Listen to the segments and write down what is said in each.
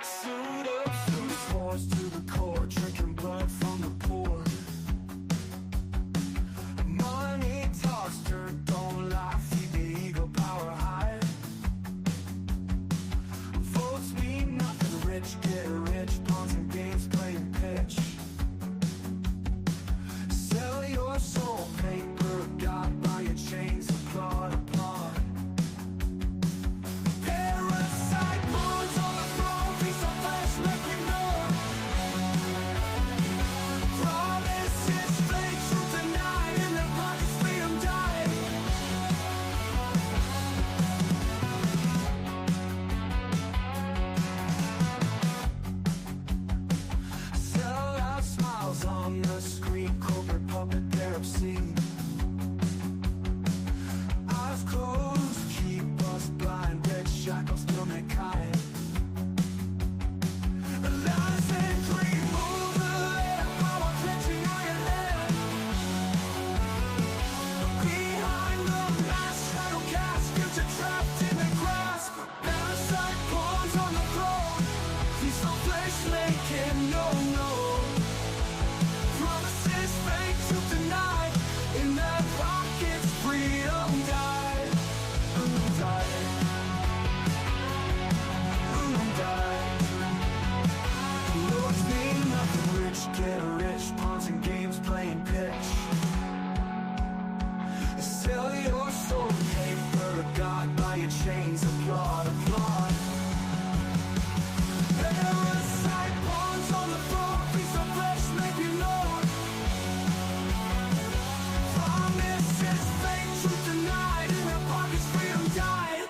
Suit up, suits, wars to the core, drinking blood from the poor. Money talks, dirt don't lie, feed the ego power high. Votes mean nothing, rich get rich, pawns and games playing pitch. Sell your soul, paper, God, buy your chains, applaud, applaud. Parasite bones on the throne, piece of flesh make you know. Promises fake, truth denied, in their pockets freedom died. Sell out smiles on the screen, corporate puppet, they're obscene. Eyes closed, keep us blind, red shackles till mankind. Lies and greed move the land, power clutching on your land. Behind the mask, shadow cast, future trapped in the grasp. Parasite pawns on the throne, feast on flesh making no. Promises fake, truth denied, in their pockets freedom died. Died. Died. Lords mean nothing, rich get rich, pawns and games playing pitch. Sell your soul, paper to God, buy your chains, applaud, applaud. Parasite pawns on the throne, piece of flesh make you know. Promises fake, truth denied, in their pockets freedom died.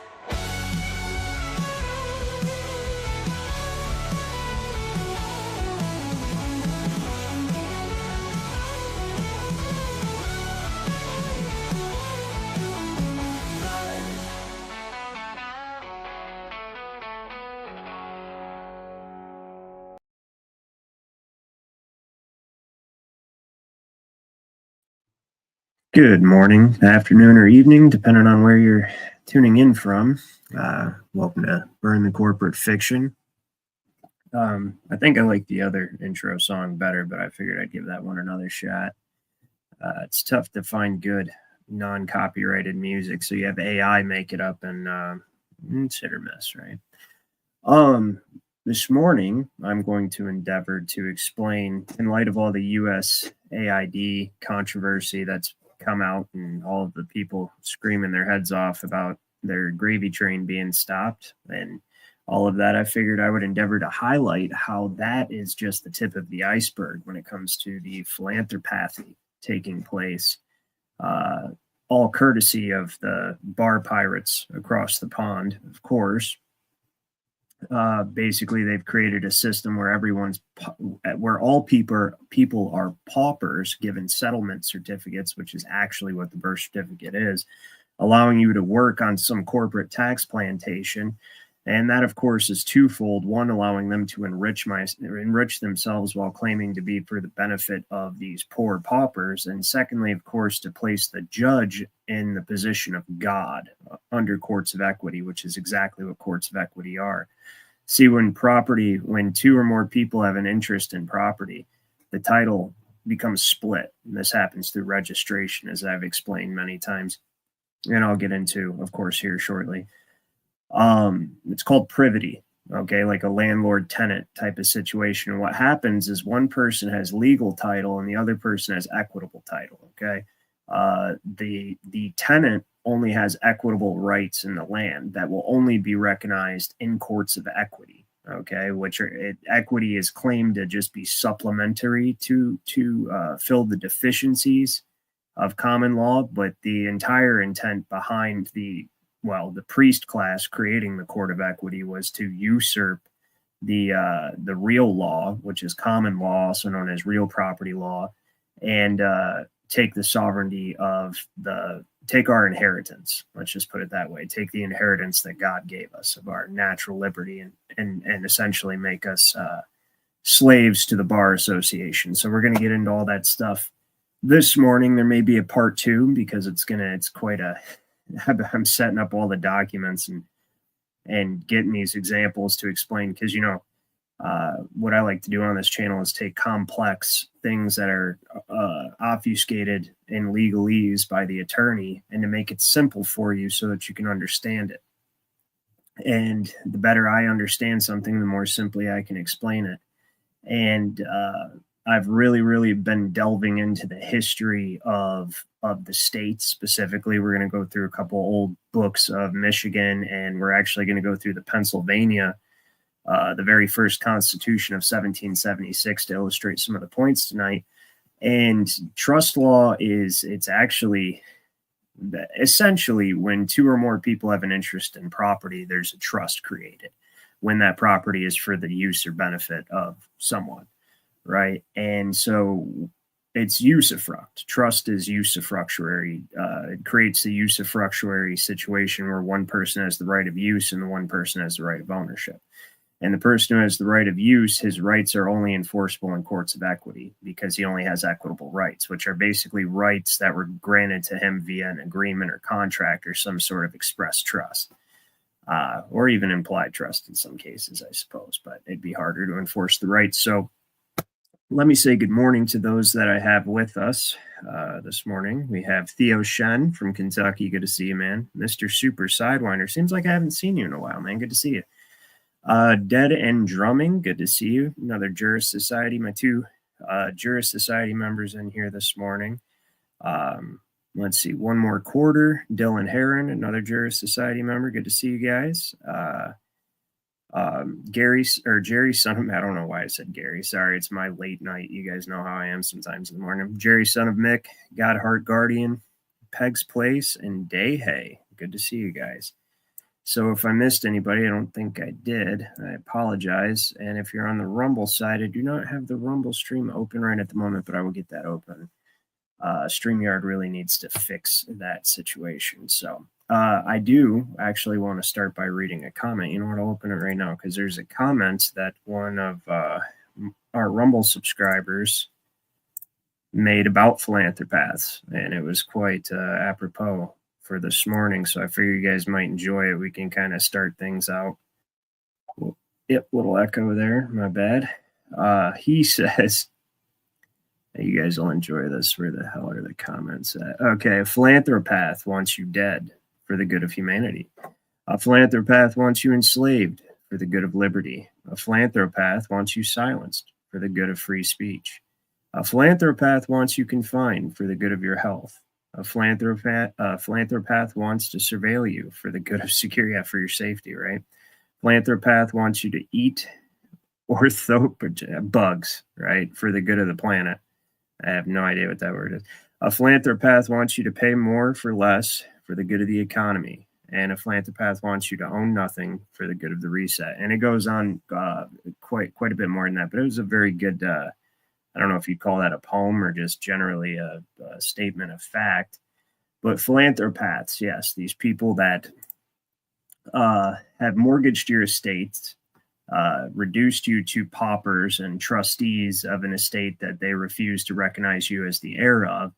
Good morning, afternoon, or evening, depending on where you're tuning in from. Welcome to Burn the Corporate Fiction. I think I like the other intro song better, but I figured I'd give that one another shot. It's tough to find good non-copyrighted music, so you have AI make it up, and it's hit or miss, right? This morning, I'm going to endeavor to explain, in light of all the USAID controversy that's come out and all of the people screaming their heads off about their gravy train being stopped and all of that, I figured I would endeavor to highlight how that is just the tip of the iceberg when it comes to the philanthropathy taking place, all courtesy of the bar pirates across the pond, of course. Basically, they've created a system where where all people are paupers given settlement certificates, which is actually what the birth certificate is, allowing you to work on some corporate tax plantation. And that, of course, is twofold. One, allowing them to enrich themselves while claiming to be for the benefit of these poor paupers. And secondly, of course, to place the judge in the position of God under courts of equity, which is exactly what courts of equity are. See, when two or more people have an interest in property, the title becomes split. And this happens through registration, as I've explained many times. And I'll get into, of course, here shortly. It's called privity, okay, like a landlord-tenant type of situation. And what happens is one person has legal title and the other person has equitable title, okay? The tenant only has equitable rights in the land that will only be recognized in courts of equity, okay, equity is claimed to just be supplementary to fill the deficiencies of common law, but the entire intent behind the priest class creating the court of equity was to usurp the real law, which is common law, also known as real property law, and take the sovereignty take our inheritance. Let's just put it that way. Take the inheritance that God gave us of our natural liberty and essentially make us slaves to the bar association. So we're going to get into all that stuff this morning. There may be a part two because it's quite a, I'm setting up all the documents and getting these examples to explain, because, What I like to do on this channel is take complex things that are obfuscated in legalese by the attorney and to make it simple for you so that you can understand it. And the better I understand something, the more simply I can explain it. And I've really been delving into the history of the states specifically. We're going to go through a couple old books of Michigan, and we're actually going to go through the Pennsylvania, the very first Constitution of 1776 to illustrate some of the points tonight. And trust law it's actually essentially when two or more people have an interest in property, there's a trust created when that property is for the use or benefit of someone, right? And so it's usufruct. Trust is usufructuary. It creates the usufructuary situation where one person has the right of use and the one person has the right of ownership. And the person who has the right of use, his rights are only enforceable in courts of equity because he only has equitable rights, which are basically rights that were granted to him via an agreement or contract or some sort of express trust, or even implied trust in some cases, I suppose, but it'd be harder to enforce the rights. So let me say good morning to those that I have with us this morning. We have Theo Shen from Kentucky. Good to see you, man. Mr. Super Sidewinder. Seems like I haven't seen you in a while, man. Good to see you. Dead and Drumming, good to see you. Another Juris Society, my two Juris Society members in here this morning. Let's see, one more quarter. Dylan Heron, another Juris Society member. Good to see you guys. Jerry, son of, I don't know why I said Gary. Sorry, it's my late night. You guys know how I am sometimes in the morning. Jerry, son of Mick, Godheart Guardian, Peg's Place, and Dayhay. Good to see you guys. So if I missed anybody, I don't think I did. I apologize. And if you're on the Rumble side, I do not have the Rumble stream open right at the moment, but I will get that open. StreamYard really needs to fix that situation. So I do actually want to start by reading a comment. You know what? I'll open it right now because there's a comment that one of our Rumble subscribers made about Philanthropaths, and it was quite apropos for this morning, so I figure you guys might enjoy it. We can kind of start things out. Yep, little echo there, my bad. He says, you guys will enjoy this. Where the hell are the comments at? Okay, a philanthropath wants you dead for the good of humanity. A philanthropath wants you enslaved for the good of liberty. A philanthropath wants you silenced for the good of free speech. A philanthropath wants you confined for the good of your health. A philanthropath wants to surveil you for the good of security, for your safety, right? Philanthropath wants you to eat bugs, right, for the good of the planet. I have no idea what that word is. A philanthropath wants you to pay more for less for the good of the economy. And a philanthropath wants you to own nothing for the good of the reset. And it goes on quite a bit more than that, but it was a very good I don't know if you'd call that a poem or just generally a statement of fact, but philanthropaths, yes, these people that have mortgaged your estates, reduced you to paupers and trustees of an estate that they refuse to recognize you as the heir of,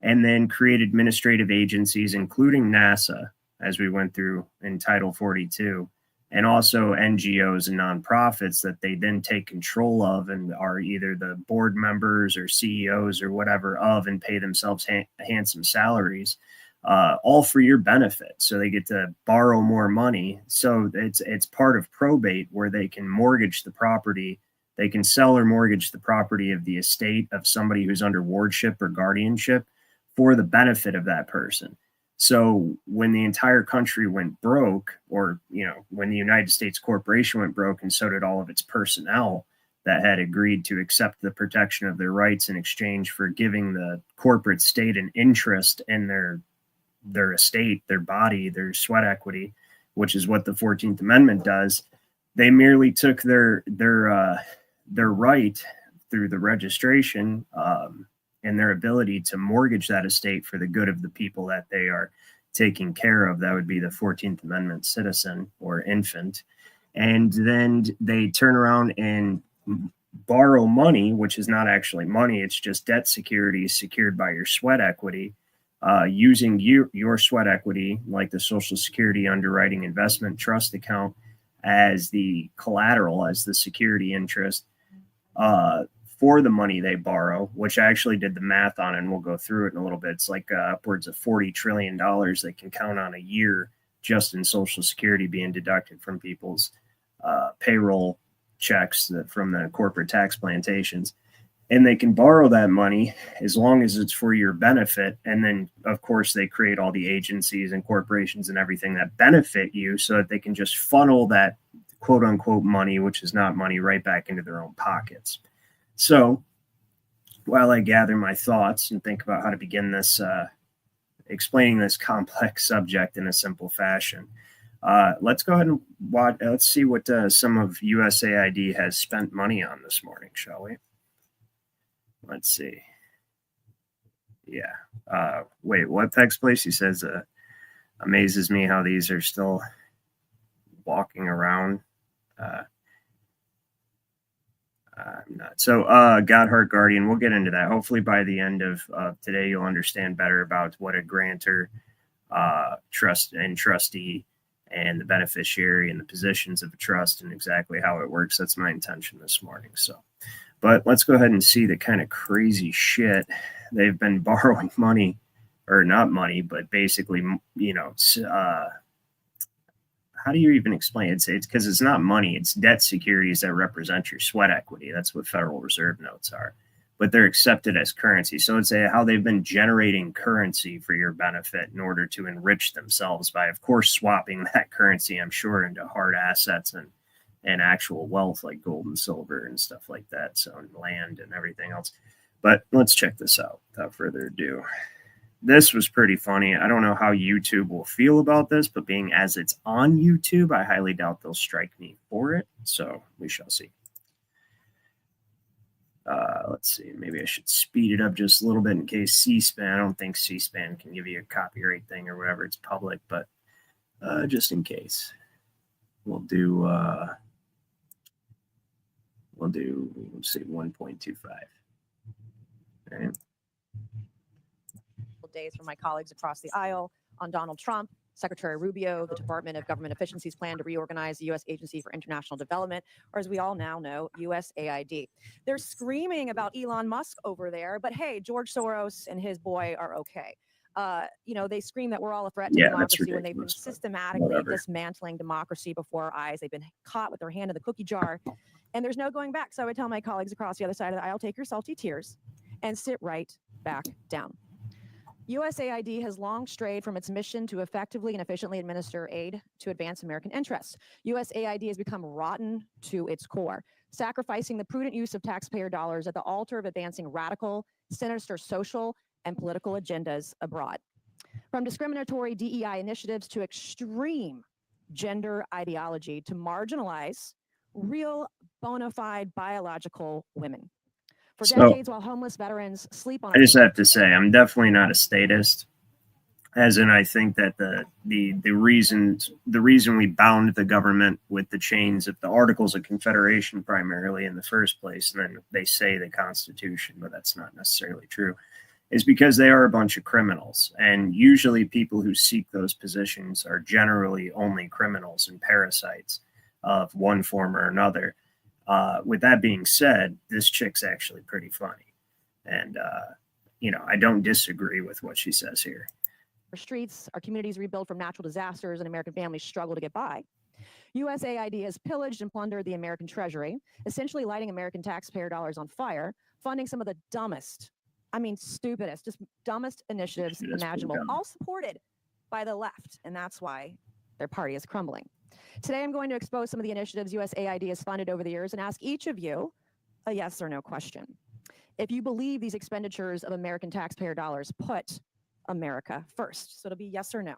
and then create administrative agencies, including NASA, as we went through in Title 42, and also NGOs and nonprofits that they then take control of and are either the board members or CEOs or whatever of, and pay themselves handsome salaries, all for your benefit. So they get to borrow more money. So it's part of probate where they can mortgage the property. They can sell or mortgage the property of the estate of somebody who's under wardship or guardianship for the benefit of that person. So when the entire country went broke, or, when the United States corporation went broke, and so did all of its personnel that had agreed to accept the protection of their rights in exchange for giving the corporate state an interest in their estate, their body, their sweat equity, which is what the 14th Amendment does, they merely took their right through the registration and their ability to mortgage that estate for the good of the people that they are taking care of. That would be the 14th Amendment citizen or infant. And then they turn around and borrow money, which is not actually money. It's just debt securities secured by your sweat equity, using your sweat equity, like the Social Security underwriting investment trust account, as the collateral, as the security interest for the money they borrow, which I actually did the math on, and we'll go through it in a little bit. It's like upwards of $40 trillion they can count on a year just in Social Security being deducted from people's payroll checks from the corporate tax plantations. And they can borrow that money as long as it's for your benefit. And then, of course, they create all the agencies and corporations and everything that benefit you so that they can just funnel that quote unquote money, which is not money, right back into their own pockets. So while I gather my thoughts and think about how to begin this, explaining this complex subject in a simple fashion, let's go ahead and watch. Let's see what some of USAID has spent money on this morning, shall we? Let's see. Yeah. Wait, what text place? He says, amazes me how these are still walking around. I'm not. So Godheart Guardian, we'll get into that. Hopefully by the end of today, you'll understand better about what a grantor, trust and trustee, and the beneficiary and the positions of a trust and exactly how it works. That's my intention this morning. So, but let's go ahead and see the kind of crazy shit they've been borrowing money, or not money, but basically, you know, how do you even explain it? It's because it's not money. It's debt securities that represent your sweat equity. That's what Federal Reserve notes are. But they're accepted as currency. So it's how they've been generating currency for your benefit in order to enrich themselves by, of course, swapping that currency, I'm sure, into hard assets and actual wealth like gold and silver and stuff like that. So, and land and everything else. But let's check this out without further ado. This was pretty funny. I don't know how YouTube will feel about this, but being as it's on YouTube, I highly doubt they'll strike me for it. So we shall see. Let's see. Maybe I should speed it up just a little bit in case C-SPAN. I don't think C-SPAN can give you a copyright thing or whatever. It's public, but just in case, we'll do. Let's see, 1.25. All right. Days from my colleagues across the aisle on Donald Trump, Secretary Rubio, the Department of Government Efficiency's plan to reorganize the U.S. Agency for International Development, or as we all now know, USAID. They're screaming about Elon Musk over there, but hey, George Soros and his boy are okay. You know, they scream that we're all a threat to democracy when they've been systematically dismantling democracy before our eyes. They've been caught with their hand in the cookie jar, and there's no going back. So I would tell my colleagues across the other side of the aisle, take your salty tears and sit right back down. USAID has long strayed from its mission to effectively and efficiently administer aid to advance American interests. USAID has become rotten to its core, sacrificing the prudent use of taxpayer dollars at the altar of advancing radical, sinister social and political agendas abroad. From discriminatory DEI initiatives to extreme gender ideology to marginalize real bona fide biological women. For decades, while homeless veterans sleep on. I just have to say, I'm definitely not a statist, as in I think that the reason we bound the government with the chains of the Articles of Confederation primarily in the first place, and then they say the Constitution, but that's not necessarily true, is because they are a bunch of criminals. And usually people who seek those positions are generally only criminals and parasites of one form or another. With that being said, this chick's actually pretty funny. And, you know, I don't disagree with what she says here. Our streets, our communities rebuild from natural disasters, and American families struggle to get by. USAID has pillaged and plundered the American treasury, essentially lighting American taxpayer dollars on fire, funding some of the dumbest, I mean, stupidest, just dumbest initiatives imaginable, all supported by the left. And that's why their party is crumbling. Today, I'm going to expose some of the initiatives USAID has funded over the years and ask each of you a yes or no question. If you believe these expenditures of American taxpayer dollars put America first. So it'll be yes or no.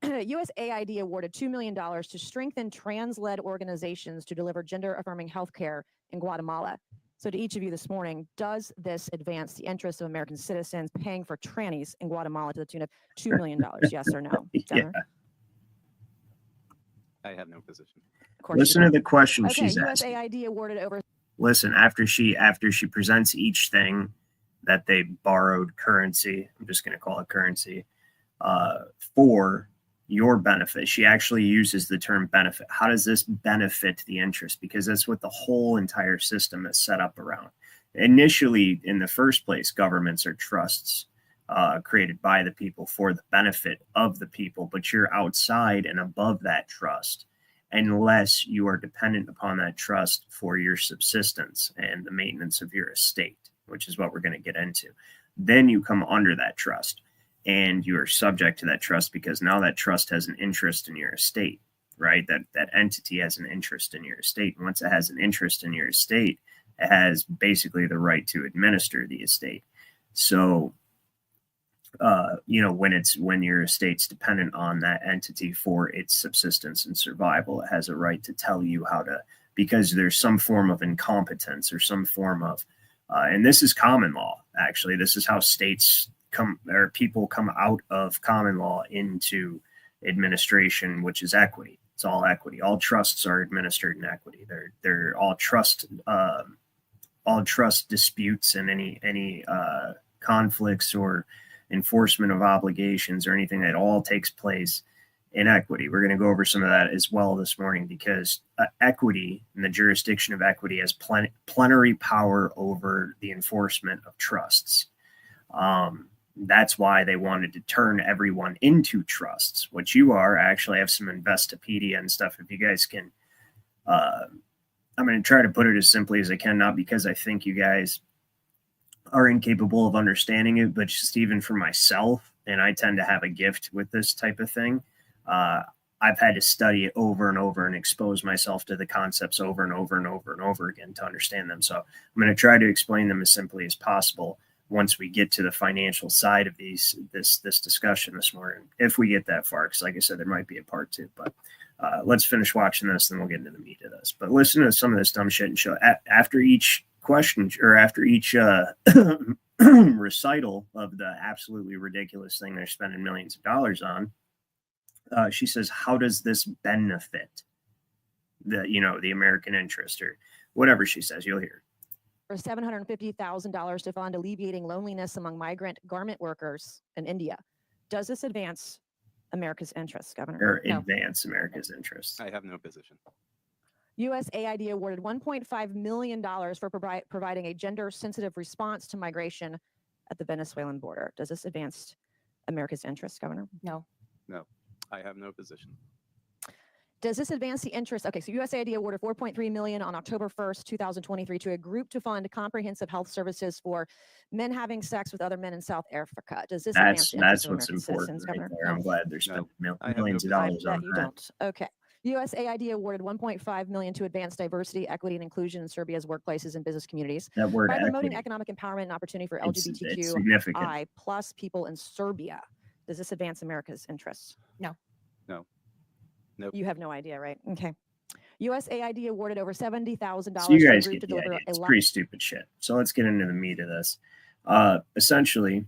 USAID awarded $2 million to strengthen trans-led organizations to deliver gender-affirming healthcare in Guatemala. So to each of you this morning, does this advance the interests of American citizens paying for trannies in Guatemala to the tune of $2 million? Yes or no? Yeah. I have no position. Listen to the question okay, she's asking. USAID awarded over. Listen, after she presents each thing that they borrowed currency, I'm just going to call it currency, for, your benefit. She actually uses the term benefit. How does this benefit the interest? Because that's what the whole entire system is set up around. Initially, in the first place, governments are trusts created by the people for the benefit of the people, but you're outside and above that trust unless you are dependent upon that trust for your subsistence and the maintenance of your estate, which is what we're going to get into. Then you come under that trust and you are subject to that trust because now that trust has an interest in your estate, right? That entity has an interest in your estate. And once it has an interest in your estate, it has basically the right to administer the estate. So, when your estate's dependent on that entity for its subsistence and survival, it has a right to tell you how to, because there's some form of incompetence or some form of, and this is common law, actually. This is how states people come out of common law into administration, which is equity. It's all equity. All trusts are administered in equity. They're all trust disputes and any conflicts or enforcement of obligations or anything, that all takes place in equity. We're going to go over some of that as well this morning because equity and the jurisdiction of equity has plenary power over the enforcement of trusts. That's why they wanted to turn everyone into trusts, which you are. I actually have some Investopedia and stuff. If you guys can, I'm going to try to put it as simply as I can, not because I think you guys are incapable of understanding it, but just even for myself, and I tend to have a gift with this type of thing. I've had to study it over and over and expose myself to the concepts over and over and over and over again to understand them. So I'm going to try to explain them as simply as possible once we get to the financial side of this discussion this morning, if we get that far, because like I said, there might be a part two, but let's finish watching this, then we'll get into the meat of this. But listen to some of this dumb shit and show after each question or after each recital of the absolutely ridiculous thing they're spending millions of dollars on, she says, how does this benefit the American interest, or whatever she says? You'll hear. For $750,000 to fund alleviating loneliness among migrant garment workers in India. Does this advance America's interests, Governor? Or advance America's interests? I have no position. USAID awarded $1.5 million for providing a gender-sensitive response to migration at the Venezuelan border. Does this advance America's interests, Governor? No. No, I have no position. Does this advance the interest? Okay, so USAID awarded $4.3 million on October 1st, 2023 to a group to fund comprehensive health services for men having sex with other men in South Africa. Does this advance the interest of what's American important citizens, right Governor? there. I'm glad there's No, millions of dollars I on bet you that. don't. Okay. USAID awarded $1.5 million to advance diversity, equity, and inclusion in Serbia's workplaces and business communities That word by promoting equity, economic empowerment and opportunity for it's LGBTQI significant. plus people in Serbia. Does this advance America's interests? No. No. Nope. You have no idea, right? Okay. USAID awarded over $70,000 So you to a guys group get to the deliver idea. a It's lot. pretty stupid shit. So let's get into the meat of this. Essentially,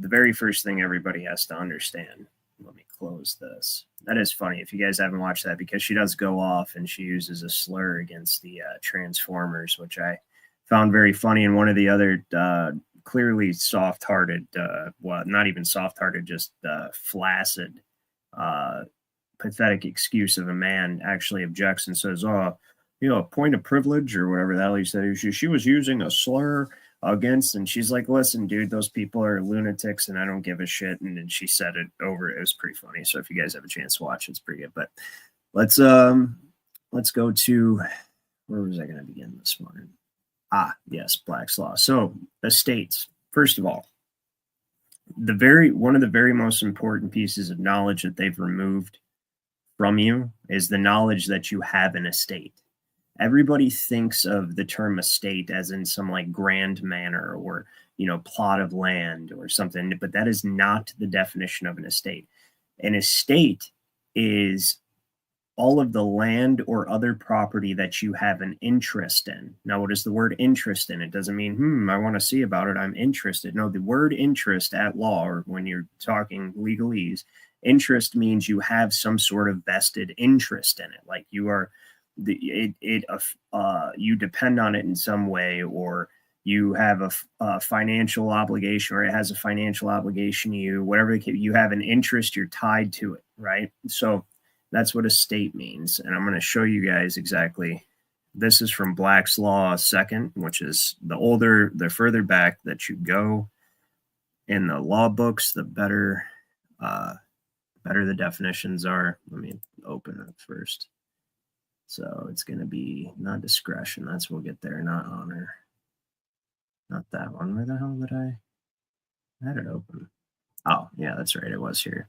the very first thing everybody has to understand. Let me close this. That is funny if you guys haven't watched that, because she does go off and she uses a slur against the Transformers, which I found very funny. And one of the other clearly soft-hearted, well, not even soft-hearted, just flaccid, pathetic excuse of a man actually objects and says, point of privilege or whatever the hell he said. She was using a slur against, and she's like, listen, dude, those people are lunatics and I don't give a shit. And then she said it over. It was pretty funny. So if you guys have a chance to watch, it's pretty good. But let's go to, where was I going to begin this morning? Yes, Black's Law. So estates, first of all, one of the very most important pieces of knowledge that they've removed from you is the knowledge that you have an estate. Everybody thinks of the term estate as in some like grand manor or, plot of land or something, but that is not the definition of an estate. An estate is all of the land or other property that you have an interest in. Now, what is the word interest in? It doesn't mean, I want to see about it, I'm interested. No, the word interest at law, or when you're talking legalese, interest means you have some sort of vested interest in it. Like you are, you depend on it in some way, or you have a financial obligation, or it has a financial obligation to you, whatever you have an interest, you're tied to it, right? So that's what estate means. And I'm going to show you guys exactly. This is from Black's Law Second, which is the further back that you go in the law books, the better the definitions are. Let me open it first. So it's going to be not discretion. That's we'll get there. Not honor. Not that one. Where the hell did I had it open? Oh, yeah, that's right. It was here.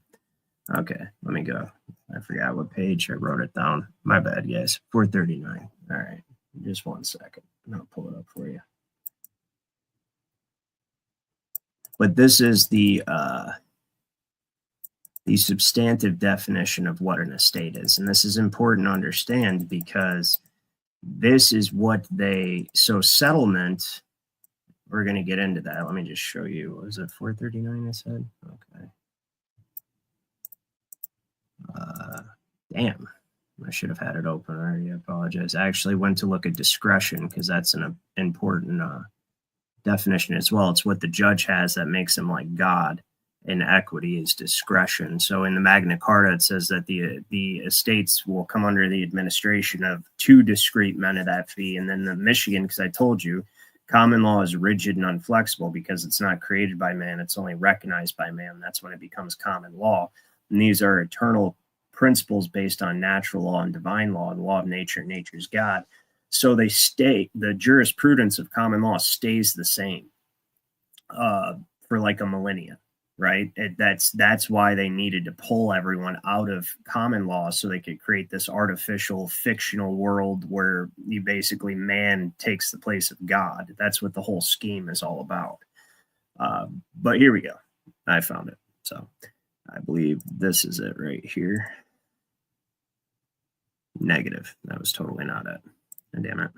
Okay, let me go. I forgot what page I wrote it down. My bad, guys. 439. All right, just 1 second. I'll pull it up for you. But this is the substantive definition of what an estate is. And this is important to understand because this is what so settlement, we're going to get into that. Let me just show you. Was it 439 I said? Okay. Damn. I should have had it open already. I apologize. I actually went to look at discretion because that's an important definition as well. It's what the judge has that makes him like God. And equity is discretion. So in the Magna Carta, it says that the estates will come under the administration of 2 discrete men of that fee. And then the Michigan, because I told you, common law is rigid and unflexible because it's not created by man. It's only recognized by man. That's when it becomes common law. And these are eternal principles based on natural law and divine law, the law of nature, nature's God. So the jurisprudence of common law stays the same for like a millennia. Right. That's why they needed to pull everyone out of common law so they could create this artificial fictional world where you basically man takes the place of God. That's what the whole scheme is all about. But here we go. I found it. So I believe this is it right here. Negative. That was totally not it. And damn it.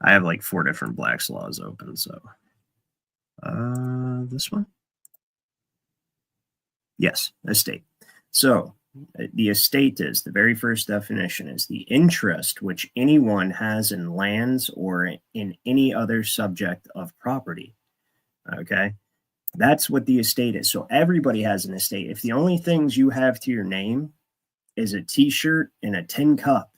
I have like 4 different Black's Laws open. So. This one? Yes, estate. So the estate is, the very first definition is the interest which anyone has in lands or in any other subject of property. Okay, that's what the estate is. So everybody has an estate. If the only things you have to your name is a t-shirt and a tin cup,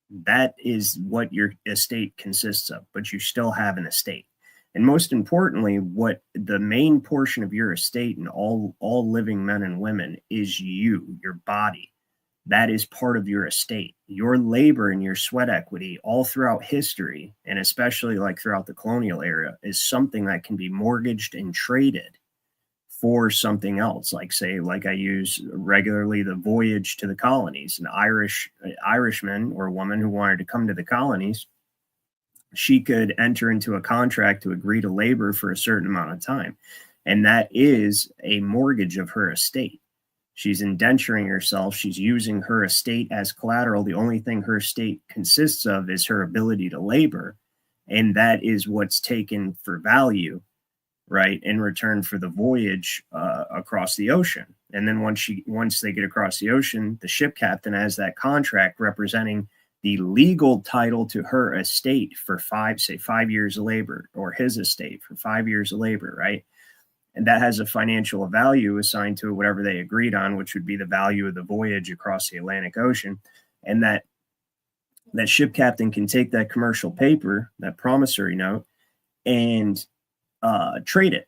that is what your estate consists of, but you still have an estate. And most importantly, what the main portion of your estate and all living men and women is you, your body. That is part of your estate. Your labor and your sweat equity all throughout history, and especially like throughout the colonial era, is something that can be mortgaged and traded for something else. Like I use regularly the voyage to the colonies. An Irishman or woman who wanted to come to the colonies, she could enter into a contract to agree to labor for a certain amount of time. And that is a mortgage of her estate. She's indenturing herself. She's using her estate as collateral. The only thing her estate consists of is her ability to labor. And that is what's taken for value, right, in return for the voyage across the ocean. And then once they get across the ocean, the ship captain has that contract representing the legal title to her estate for 5 years of labor, or his estate for 5 years of labor, right? And that has a financial value assigned to it, whatever they agreed on, which would be the value of the voyage across the Atlantic Ocean. And that ship captain can take that commercial paper, that promissory note, and trade it,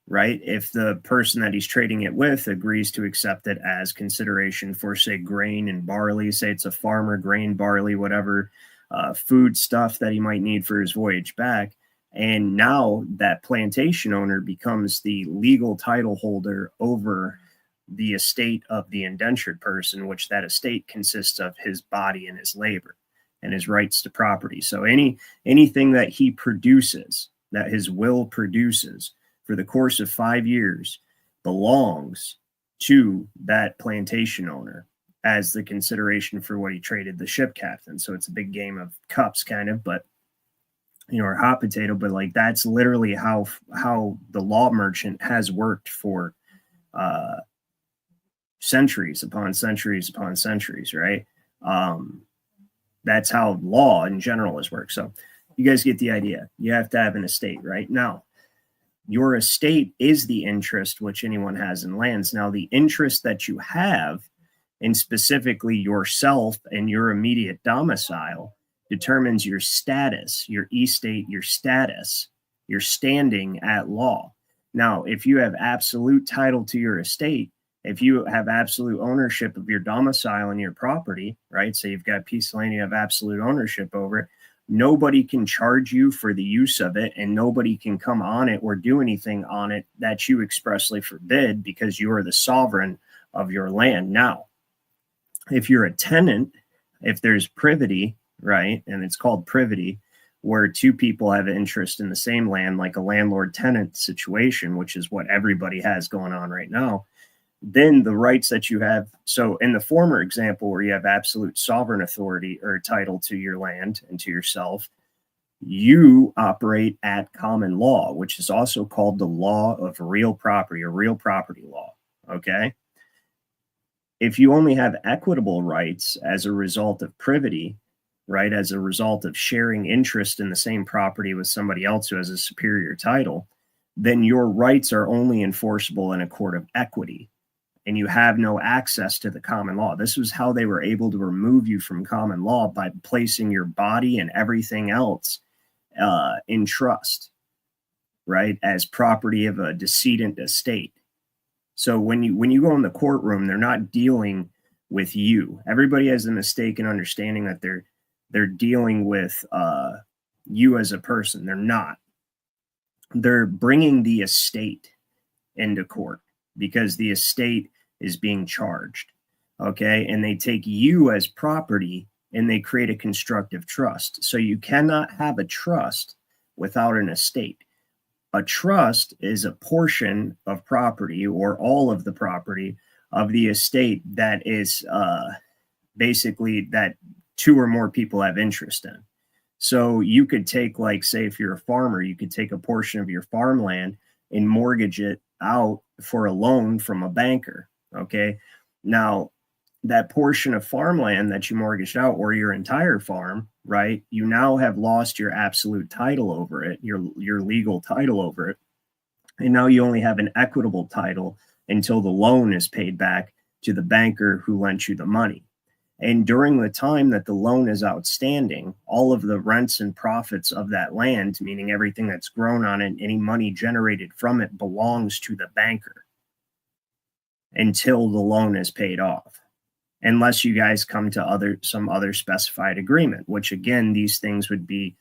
right? If the person that he's trading it with agrees to accept it as consideration for, say, grain and barley, say it's a farmer, grain, barley, whatever, food stuff that he might need for his voyage back. And now that plantation owner becomes the legal title holder over the estate of the indentured person, which that estate consists of his body and his labor and his rights to property. So anything that he produces, that his will produces, for the course of 5 years belongs to that plantation owner as the consideration for what he traded the ship captain. So it's a big game of cups kind of, but or hot potato, but like that's literally how the law merchant has worked for centuries upon centuries upon centuries, right? That's how law in general has worked. So you guys get the idea. You have to have an estate, right? Now, your estate is the interest which anyone has in lands. Now, the interest that you have, and specifically yourself and your immediate domicile, determines your status, your estate, your status, your standing at law. Now, if you have absolute title to your estate, if you have absolute ownership of your domicile and your property, right? So you've got a piece of land, you have absolute ownership over it. Nobody can charge you for the use of it, and nobody can come on it or do anything on it that you expressly forbid, because you are the sovereign of your land. Now, if you're a tenant, if there's privity, right, and it's called privity, where two people have interest in the same land, like a landlord-tenant situation, which is what everybody has going on right now, then the rights that you have, so in the former example where you have absolute sovereign authority or title to your land and to yourself, you operate at common law, which is also called the law of real property or real property law, okay? If you only have equitable rights as a result of privity, right, as a result of sharing interest in the same property with somebody else who has a superior title, then your rights are only enforceable in a court of equity, and you have no access to the common law. This was how they were able to remove you from common law, by placing your body and everything else in trust, right, as property of a decedent estate. So when you go in the courtroom, they're not dealing with you. Everybody has a mistaken understanding that they're dealing with you as a person. They're not. They're bringing the estate into court because the estate is being charged, okay? And they take you as property and they create a constructive trust. So you cannot have a trust without an estate. A trust is a portion of property or all of the property of the estate that is basically that two or more people have interest in. So you could take, like, say, if you're a farmer, you could take a portion of your farmland and mortgage it out for a loan from a banker, okay? Now, that portion of farmland that you mortgaged out, or your entire farm, right, you now have lost your absolute title over it, your legal title over it. And now you only have an equitable title until the loan is paid back to the banker who lent you the money. And during the time that the loan is outstanding, all of the rents and profits of that land, meaning everything that's grown on it, any money generated from it, belongs to the banker until the loan is paid off, unless you guys come to some other specified agreement, which again, these things would be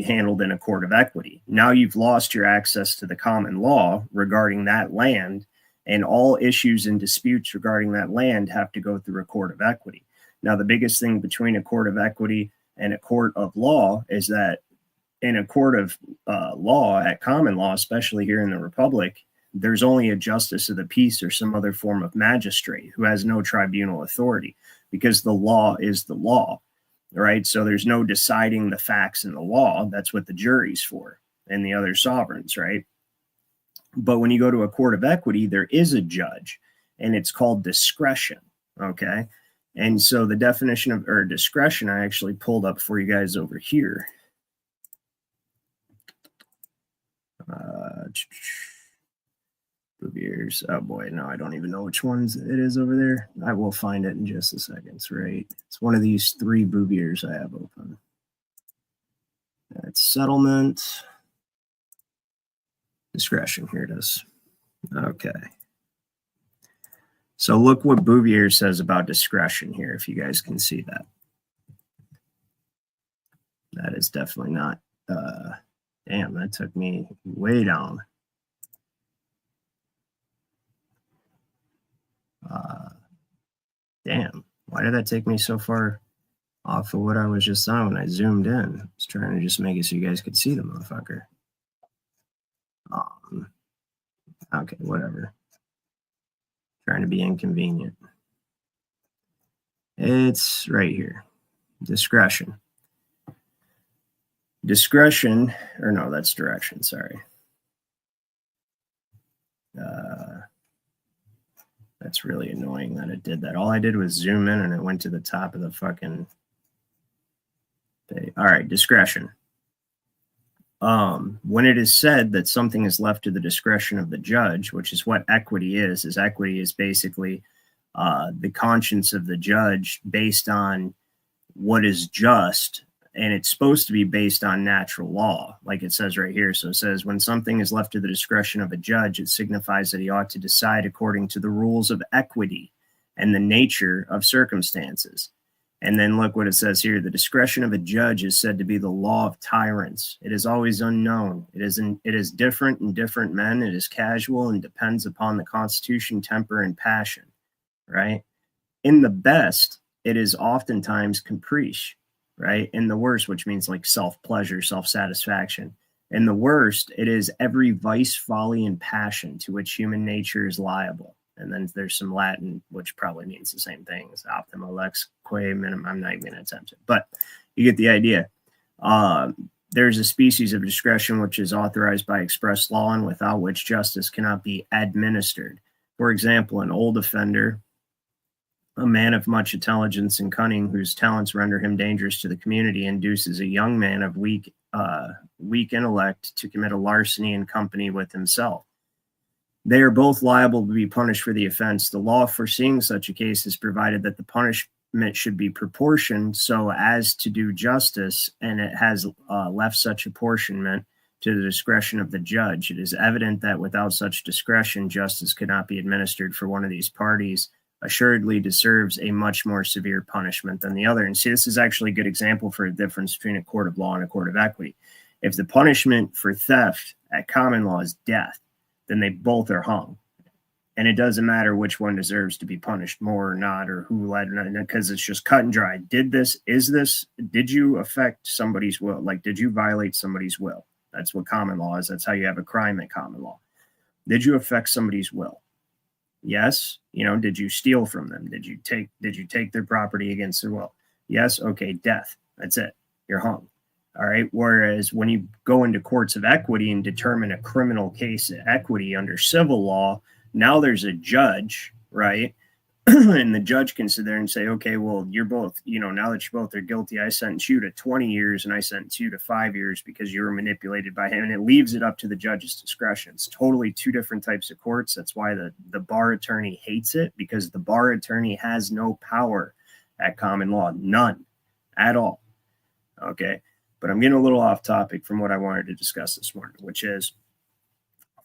handled in a court of equity. Now you've lost your access to the common law regarding that land, and all issues and disputes regarding that land have to go through a court of equity. Now, the biggest thing between a court of equity and a court of law is that in a court of law, at common law, especially here in the Republic, there's only a justice of the peace or some other form of magistrate who has no tribunal authority, because the law is the law, right? So there's no deciding the facts in the law. That's what the jury's for and the other sovereigns, right? But when you go to a court of equity, there is a judge, and it's called discretion, okay? And so the definition of discretion, I actually pulled up for you guys over here. Bouvier's. Oh boy, no, I don't even know which ones it is over there. I will find it in just a second. It's right. It's one of these three Bouvier's I have open. It's settlement. Discretion, here it is. Okay. So look what Bouvier says about discretion here, if you guys can see that. That is definitely not, damn, that took me way down. Damn, why did that take me so far off of what I was just on when I zoomed in? I was trying to just make it so you guys could see the motherfucker. Okay, whatever. Trying to be inconvenient. It's right here. Discretion. Discretion, or no, that's direction, sorry. That's really annoying that it did that. All I did was zoom in and it went to the top of the fucking All right, discretion. When it is said that something is left to the discretion of the judge, which is what equity is equity is basically the conscience of the judge based on what is just, and it's supposed to be based on natural law, like it says right here. So it says, when something is left to the discretion of a judge, it signifies that he ought to decide according to the rules of equity and the nature of circumstances. And then look what it says here. The discretion of a judge is said to be the law of tyrants. It is always unknown. It is different in different men. It is casual and depends upon the constitution, temper, and passion, right? In the best, it is oftentimes caprice, right? In the worst, which means like self-pleasure, self-satisfaction. In the worst, it is every vice, folly, and passion to which human nature is liable. And then there's some Latin, which probably means the same thing as optima lex quae minimum. I'm not even going to attempt it, but you get the idea. There's a species of discretion which is authorized by express law and without which justice cannot be administered. For example, an old offender, a man of much intelligence and cunning, whose talents render him dangerous to the community, induces a young man of weak intellect to commit a larceny in company with himself. They are both liable to be punished for the offense. The law foreseeing such a case is provided that the punishment should be proportioned so as to do justice, and it has left such apportionment to the discretion of the judge. It is evident that without such discretion, justice could not be administered, for one of these parties assuredly deserves a much more severe punishment than the other. And see, this is actually a good example for a difference between a court of law and a court of equity. If the punishment for theft at common law is death, then they both are hung. And it doesn't matter which one deserves to be punished more or not, or who led, because it's just cut and dry. Did you affect somebody's will? Like, did you violate somebody's will? That's what common law is. That's how you have a crime at common law. Did you affect somebody's will? Yes. Did you steal from them? Did you take their property against their will? Yes. Okay. Death. That's it. You're hung. All right. Whereas when you go into courts of equity and determine a criminal case of equity under civil law, now there's a judge, right? And the judge can sit there and say, okay, well, you're both, now that you both are guilty, I sentence you to 20 years and I sentence you to 5 years because you were manipulated by him. And it leaves it up to the judge's discretion. It's totally two different types of courts. That's why the bar attorney hates it, because the bar attorney has no power at common law, none at all. Okay. But I'm getting a little off topic from what I wanted to discuss this morning, which is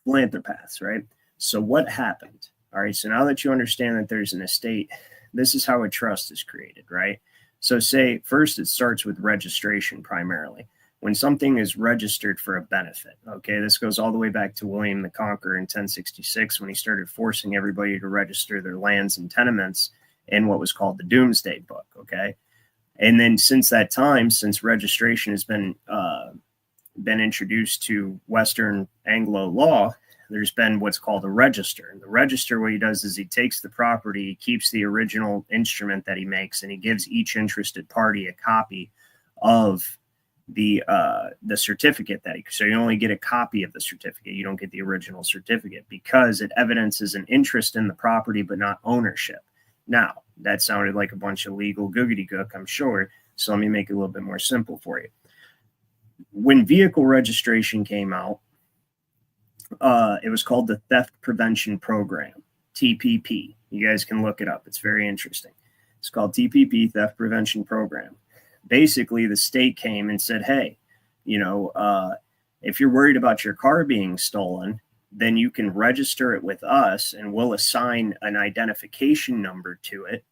philanthropaths, right? So what happened? All right, so now that you understand that there's an estate, this is how a trust is created, right? So say first it starts with registration primarily. When something is registered for a benefit, okay, this goes all the way back to William the Conqueror in 1066 when he started forcing everybody to register their lands and tenements in what was called the Doomsday Book, okay? And then since that time, since registration has been introduced to Western Anglo law, there's been what's called a register. And the register, what he does is he takes the property, he keeps the original instrument that he makes, and he gives each interested party a copy of the certificate so you only get a copy of the certificate. You don't get the original certificate because it evidences an interest in the property, but not ownership. Now, that sounded like a bunch of legal googity-gook, I'm sure. So let me make it a little bit more simple for you. When vehicle registration came out, it was called the Theft Prevention Program, TPP. You guys can look it up. It's very interesting. It's called TPP, Theft Prevention Program. Basically, the state came and said, hey, if you're worried about your car being stolen, then you can register it with us and we'll assign an identification number to it.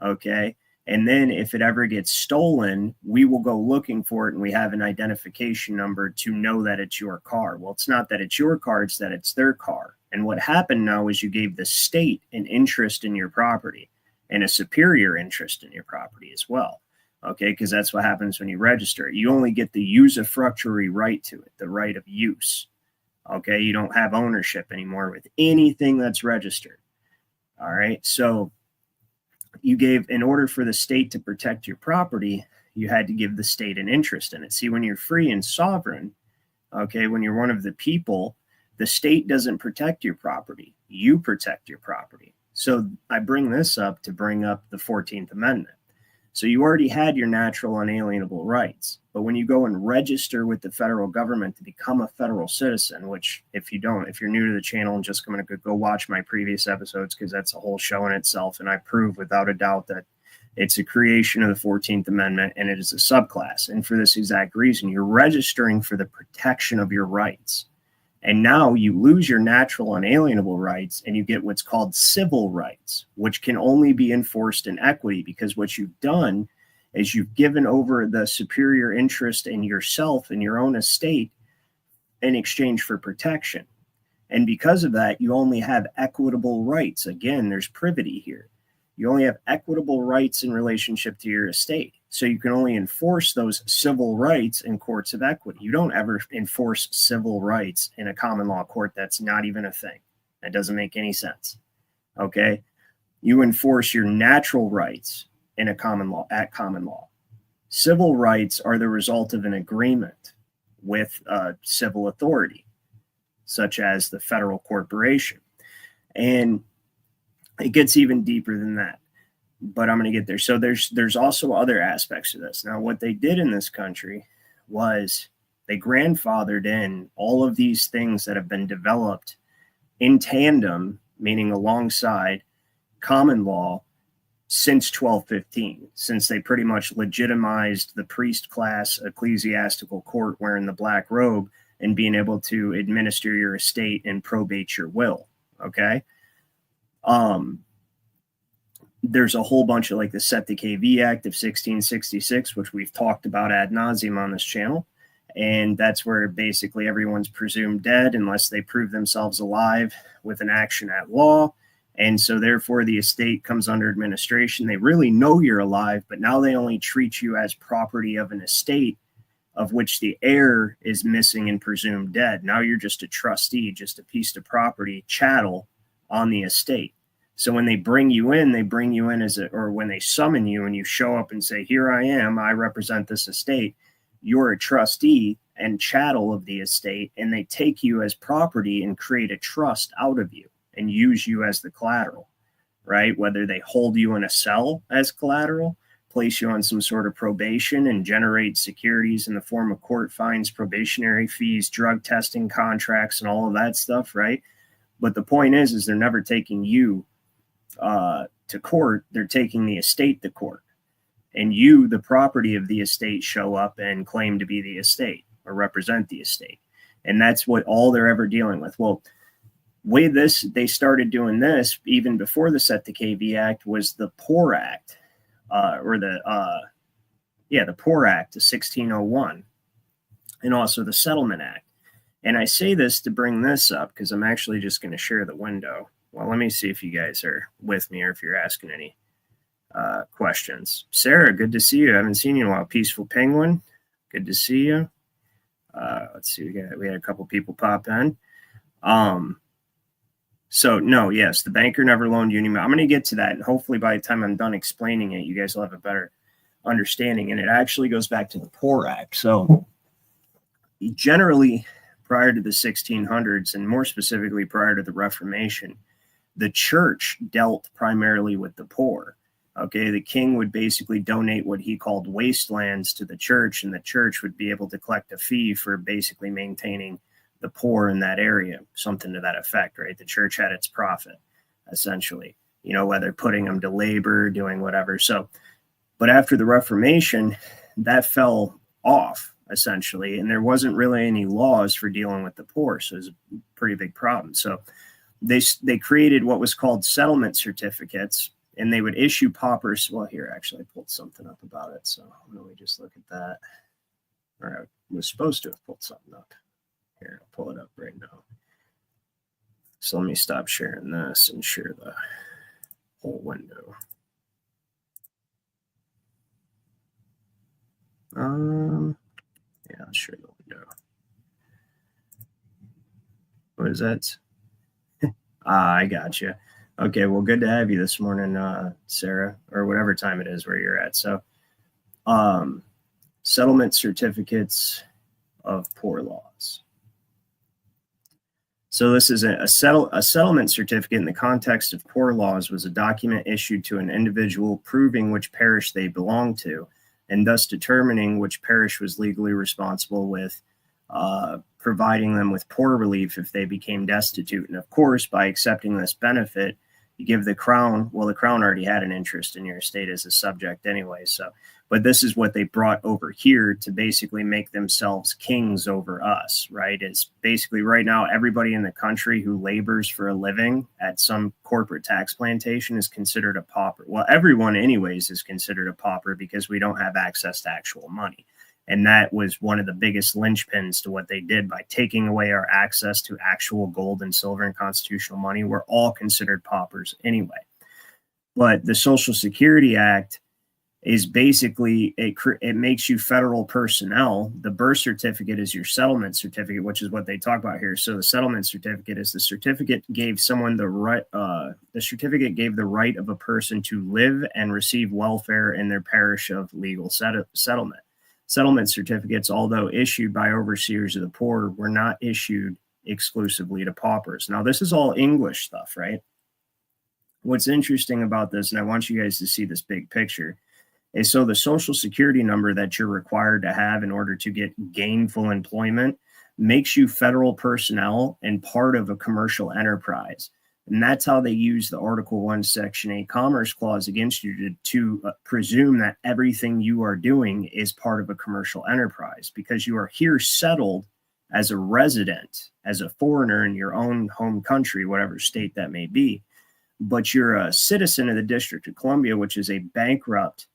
Okay. And then if it ever gets stolen, we will go looking for it and we have an identification number to know that it's your car. Well, it's not that it's your car, it's that it's their car. And what happened now is you gave the state an interest in your property and a superior interest in your property as well. Okay. Because that's what happens when you register it. You only get the usufructuary right to it, the right of use. Okay, you don't have ownership anymore with anything that's registered. All right, so you gave, in order for the state to protect your property, you had to give the state an interest in it. See, when you're free and sovereign, okay, when you're one of the people, the state doesn't protect your property. You protect your property. So I bring this up to bring up the 14th Amendment. So you already had your natural unalienable rights. But when you go and register with the federal government to become a federal citizen, which if you're new to the channel and just going to go watch my previous episodes, because that's a whole show in itself. And I prove without a doubt that it's a creation of the 14th Amendment and it is a subclass. And for this exact reason, you're registering for the protection of your rights. And now you lose your natural unalienable rights and you get what's called civil rights, which can only be enforced in equity, because what you've done is you've given over the superior interest in yourself and your own estate in exchange for protection. And because of that, you only have equitable rights. Again, there's privity here. You only have equitable rights in relationship to your estate. So you can only enforce those civil rights in courts of equity. You don't ever enforce civil rights in a common law court. That's not even a thing. That doesn't make any sense. Okay? You enforce your natural rights in a common law, at common law. Civil rights are the result of an agreement with civil authority, such as the federal corporation. And it gets even deeper than that, but I'm going to get there. So there's also other aspects of this. Now, what they did in this country was they grandfathered in all of these things that have been developed in tandem, meaning alongside common law, since 1215, since they pretty much legitimized the priest class ecclesiastical court wearing the black robe and being able to administer your estate and probate your will. Okay. There's a whole bunch of like the Septic AV Act of 1666, which we've talked about ad nauseum on this channel. And that's where basically everyone's presumed dead unless they prove themselves alive with an action at law. And so therefore the estate comes under administration. They really know you're alive, but now they only treat you as property of an estate of which the heir is missing and presumed dead. Now you're just a trustee, just a piece of property, chattel on the estate. So when they bring you in as or when they summon you and you show up and say, here I am, I represent this estate, you're a trustee and chattel of the estate, and they take you as property and create a trust out of you and use you as the collateral, right? Whether they hold you in a cell as collateral, place you on some sort of probation and generate securities in the form of court fines, probationary fees, drug testing contracts, and all of that stuff, right? But the point is they're never taking you to court. They're taking the estate to court, and you, the property of the estate, show up and claim to be the estate or represent the estate. And that's what all they're ever dealing with. Well, they started doing this even before the Septic AV Act was the Poor Act, the Poor Act of 1601, and also the Settlement Act. And I say this to bring this up because I'm actually just going to share the window. Well, let me see if you guys are with me or if you're asking any questions. Sarah, good to see you. I haven't seen you in a while. Peaceful Penguin, good to see you. Let's see, we had a couple people pop in. So no, yes, the banker never loaned you any money. I'm going to get to that, and hopefully by the time I'm done explaining it, you guys will have a better understanding. And it actually goes back to the Poor Act. So generally, prior to the 1600s, and more specifically prior to the Reformation, the church dealt primarily with the poor. Okay, the king would basically donate what he called wastelands to the church, and the church would be able to collect a fee for basically maintaining the poor in that area, something to that effect, right? The church had its profit, essentially, whether putting them to labor, doing whatever. So, but after the Reformation, that fell off, essentially, and there wasn't really any laws for dealing with the poor, so it was a pretty big problem. So they created what was called settlement certificates, and they would issue paupers. Well, here, actually, I pulled something up about it, so let me just look at that. Or I was supposed to have pulled something up. Here, I'll pull it up right now. So let me stop sharing this and share the whole window. Yeah, I'll share the window. What is that? I got you. Okay, well, good to have you this morning, Sarah, or whatever time it is where you're at. So, settlement certificates of poor laws. So this is a settlement certificate in the context of poor laws was a document issued to an individual proving which parish they belong to, and thus determining which parish was legally responsible with providing them with poor relief if they became destitute. And of course, by accepting this benefit, you give the crown, well, the crown already had an interest in your estate as a subject anyway. So, but this is what they brought over here to basically make themselves kings over us, right? It's basically right now, everybody in the country who labors for a living at some corporate tax plantation is considered a pauper. Well, everyone anyways is considered a pauper because we don't have access to actual money. And that was one of the biggest linchpins to what they did by taking away our access to actual gold and silver and constitutional money. We're all considered paupers anyway. But the Social Security Act is basically, it makes you federal personnel. The birth certificate is your settlement certificate, which is what they talk about here. So the settlement certificate is the certificate gave someone the right, the certificate gave the right of a person to live and receive welfare in their parish of legal settlement. Settlement certificates, although issued by overseers of the poor, were not issued exclusively to paupers. Now, this is all English stuff, right? What's interesting about this, and I want you guys to see this big picture, is so the Social Security number that you're required to have in order to get gainful employment makes you federal personnel and part of a commercial enterprise. And that's how they use the Article 1, Section 8 Commerce Clause against you to presume that everything you are doing is part of a commercial enterprise, because you are here settled as a resident, as a foreigner in your own home country, whatever state that may be. But you're a citizen of the District of Columbia, which is a bankrupt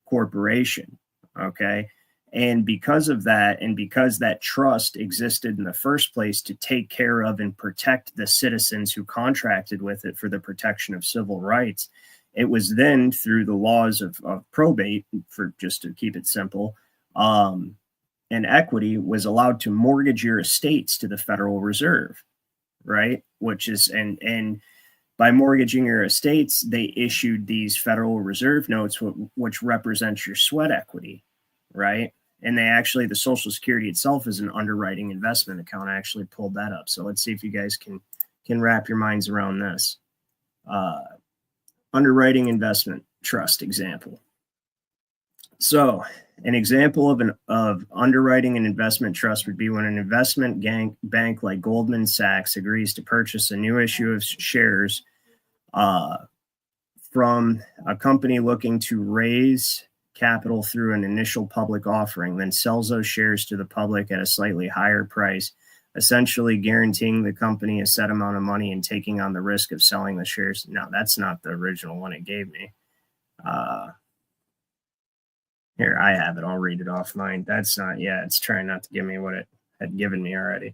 corporation, okay? And because of that, and because that trust existed in the first place to take care of and protect the citizens who contracted with it for the protection of civil rights, it was then through the laws of probate, for just to keep it simple, and equity, was allowed to mortgage your estates to the Federal Reserve, right? Which is, and by mortgaging your estates, they issued these Federal Reserve notes, which represent your sweat equity, right? And they actually, the Social Security itself is an underwriting investment account. I actually pulled that up. So let's see if you guys can wrap your minds around this. Underwriting investment trust example. So an example of underwriting an investment trust would be when an investment bank like Goldman Sachs agrees to purchase a new issue of shares from a company looking to raise capital through an initial public offering, then sells those shares to the public at a slightly higher price, essentially guaranteeing the company a set amount of money and taking on the risk of selling the shares. No, that's not the original one it gave me. Here, I have it. I'll read it off mine. That's not, yeah, it's trying not to give me what it had given me already.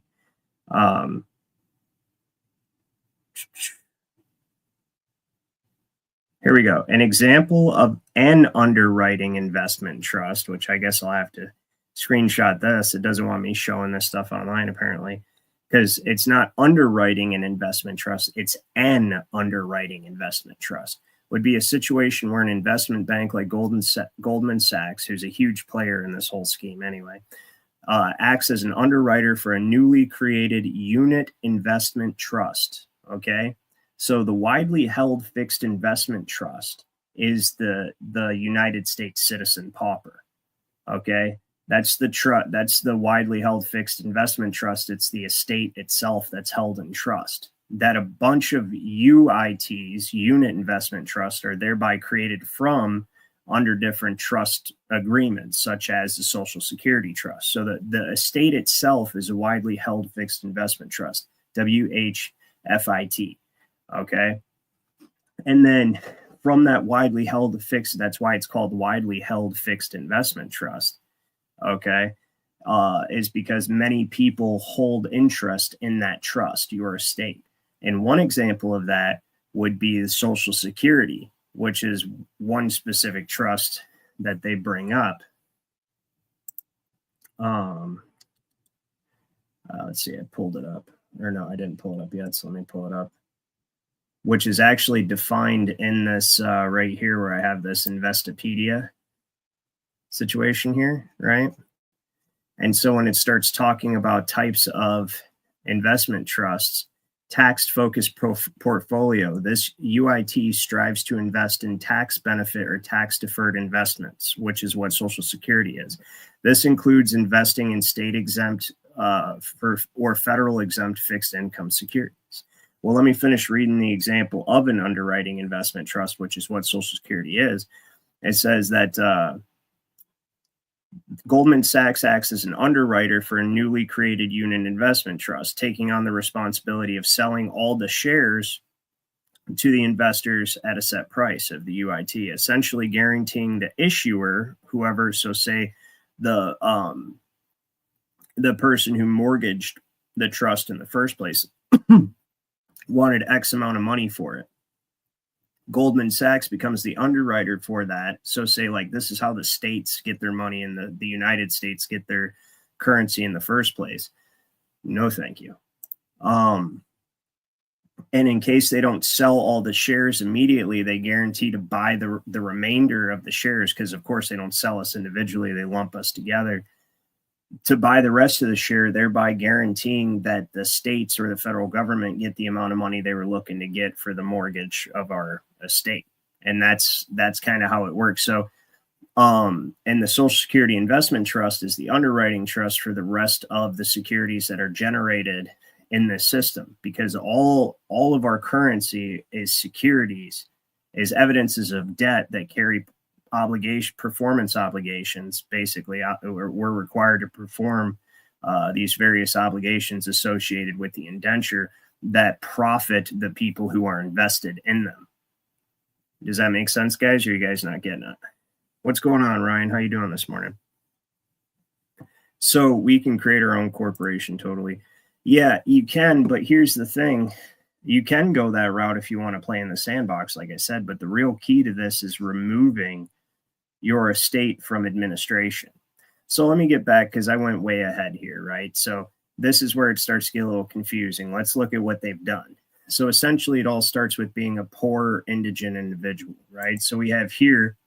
Here we go. An example of an underwriting investment trust, which I guess I'll have to screenshot this. It doesn't want me showing this stuff online, apparently, because it's not underwriting an investment trust. It's an underwriting investment trust. Would be a situation where an investment bank like Goldman Sachs, who's a huge player in this whole scheme anyway, acts as an underwriter for a newly created unit investment trust, okay? So the widely held fixed investment trust is the United States citizen pauper. Okay, that's the widely held fixed investment trust. It's the estate itself that's held in trust. That a bunch of UITs, unit investment trusts, are thereby created from under different trust agreements, such as the Social Security Trust. So the estate itself is a widely held fixed investment trust, WHFIT. Okay. And then from that widely held fixed, that's why it's called widely held fixed investment trust. Okay. Is because many people hold interest in that trust, your estate. And one example of that would be the Social Security, which is one specific trust that they bring up. Let's see, I pulled it up. Or no, I didn't pull it up yet, so let me pull it up. Which is actually defined in this right here, where I have this Investopedia situation here, right? And so when it starts talking about types of investment trusts, tax-focused portfolio. This UIT strives to invest in tax benefit or tax-deferred investments, which is what Social Security is. This includes investing in state-exempt or federal-exempt fixed income securities. Well, let me finish reading the example of an underwriting investment trust, which is what Social Security is. It says that Goldman Sachs acts as an underwriter for a newly created unit investment trust, taking on the responsibility of selling all the shares to the investors at a set price of the UIT, essentially guaranteeing the issuer, whoever, so say the person who mortgaged the trust in the first place wanted X amount of money for it. Goldman Sachs becomes the underwriter for that. So say like this is how the states get their money and the United States get their currency in the first place. No, thank you. And in case they don't sell all the shares immediately, they guarantee to buy the remainder of the shares, because of course they don't sell us individually, they lump us together to buy the rest of the share, thereby guaranteeing that the states or the federal government get the amount of money they were looking to get for the mortgage of our estate. And that's kind of how it works. So, and the Social Security Investment Trust is the underwriting trust for the rest of the securities that are generated in this system, because all of our currency is securities, is evidences of debt that carry performance obligations. Basically, we're required to perform these various obligations associated with the indenture that profit the people who are invested in them. Does that make sense, guys? Or are you guys not getting it? What's going on, Ryan? How you doing this morning? So we can create our own corporation, totally. Yeah, you can, but here's the thing. You can go that route if you want to play in the sandbox, like I said, but the real key to this is removing your estate from administration. So let me get back, because I went way ahead here, right? So this is where it starts to get a little confusing. Let's look at what they've done. So essentially it all starts with being a poor indigent individual, right? So we have here,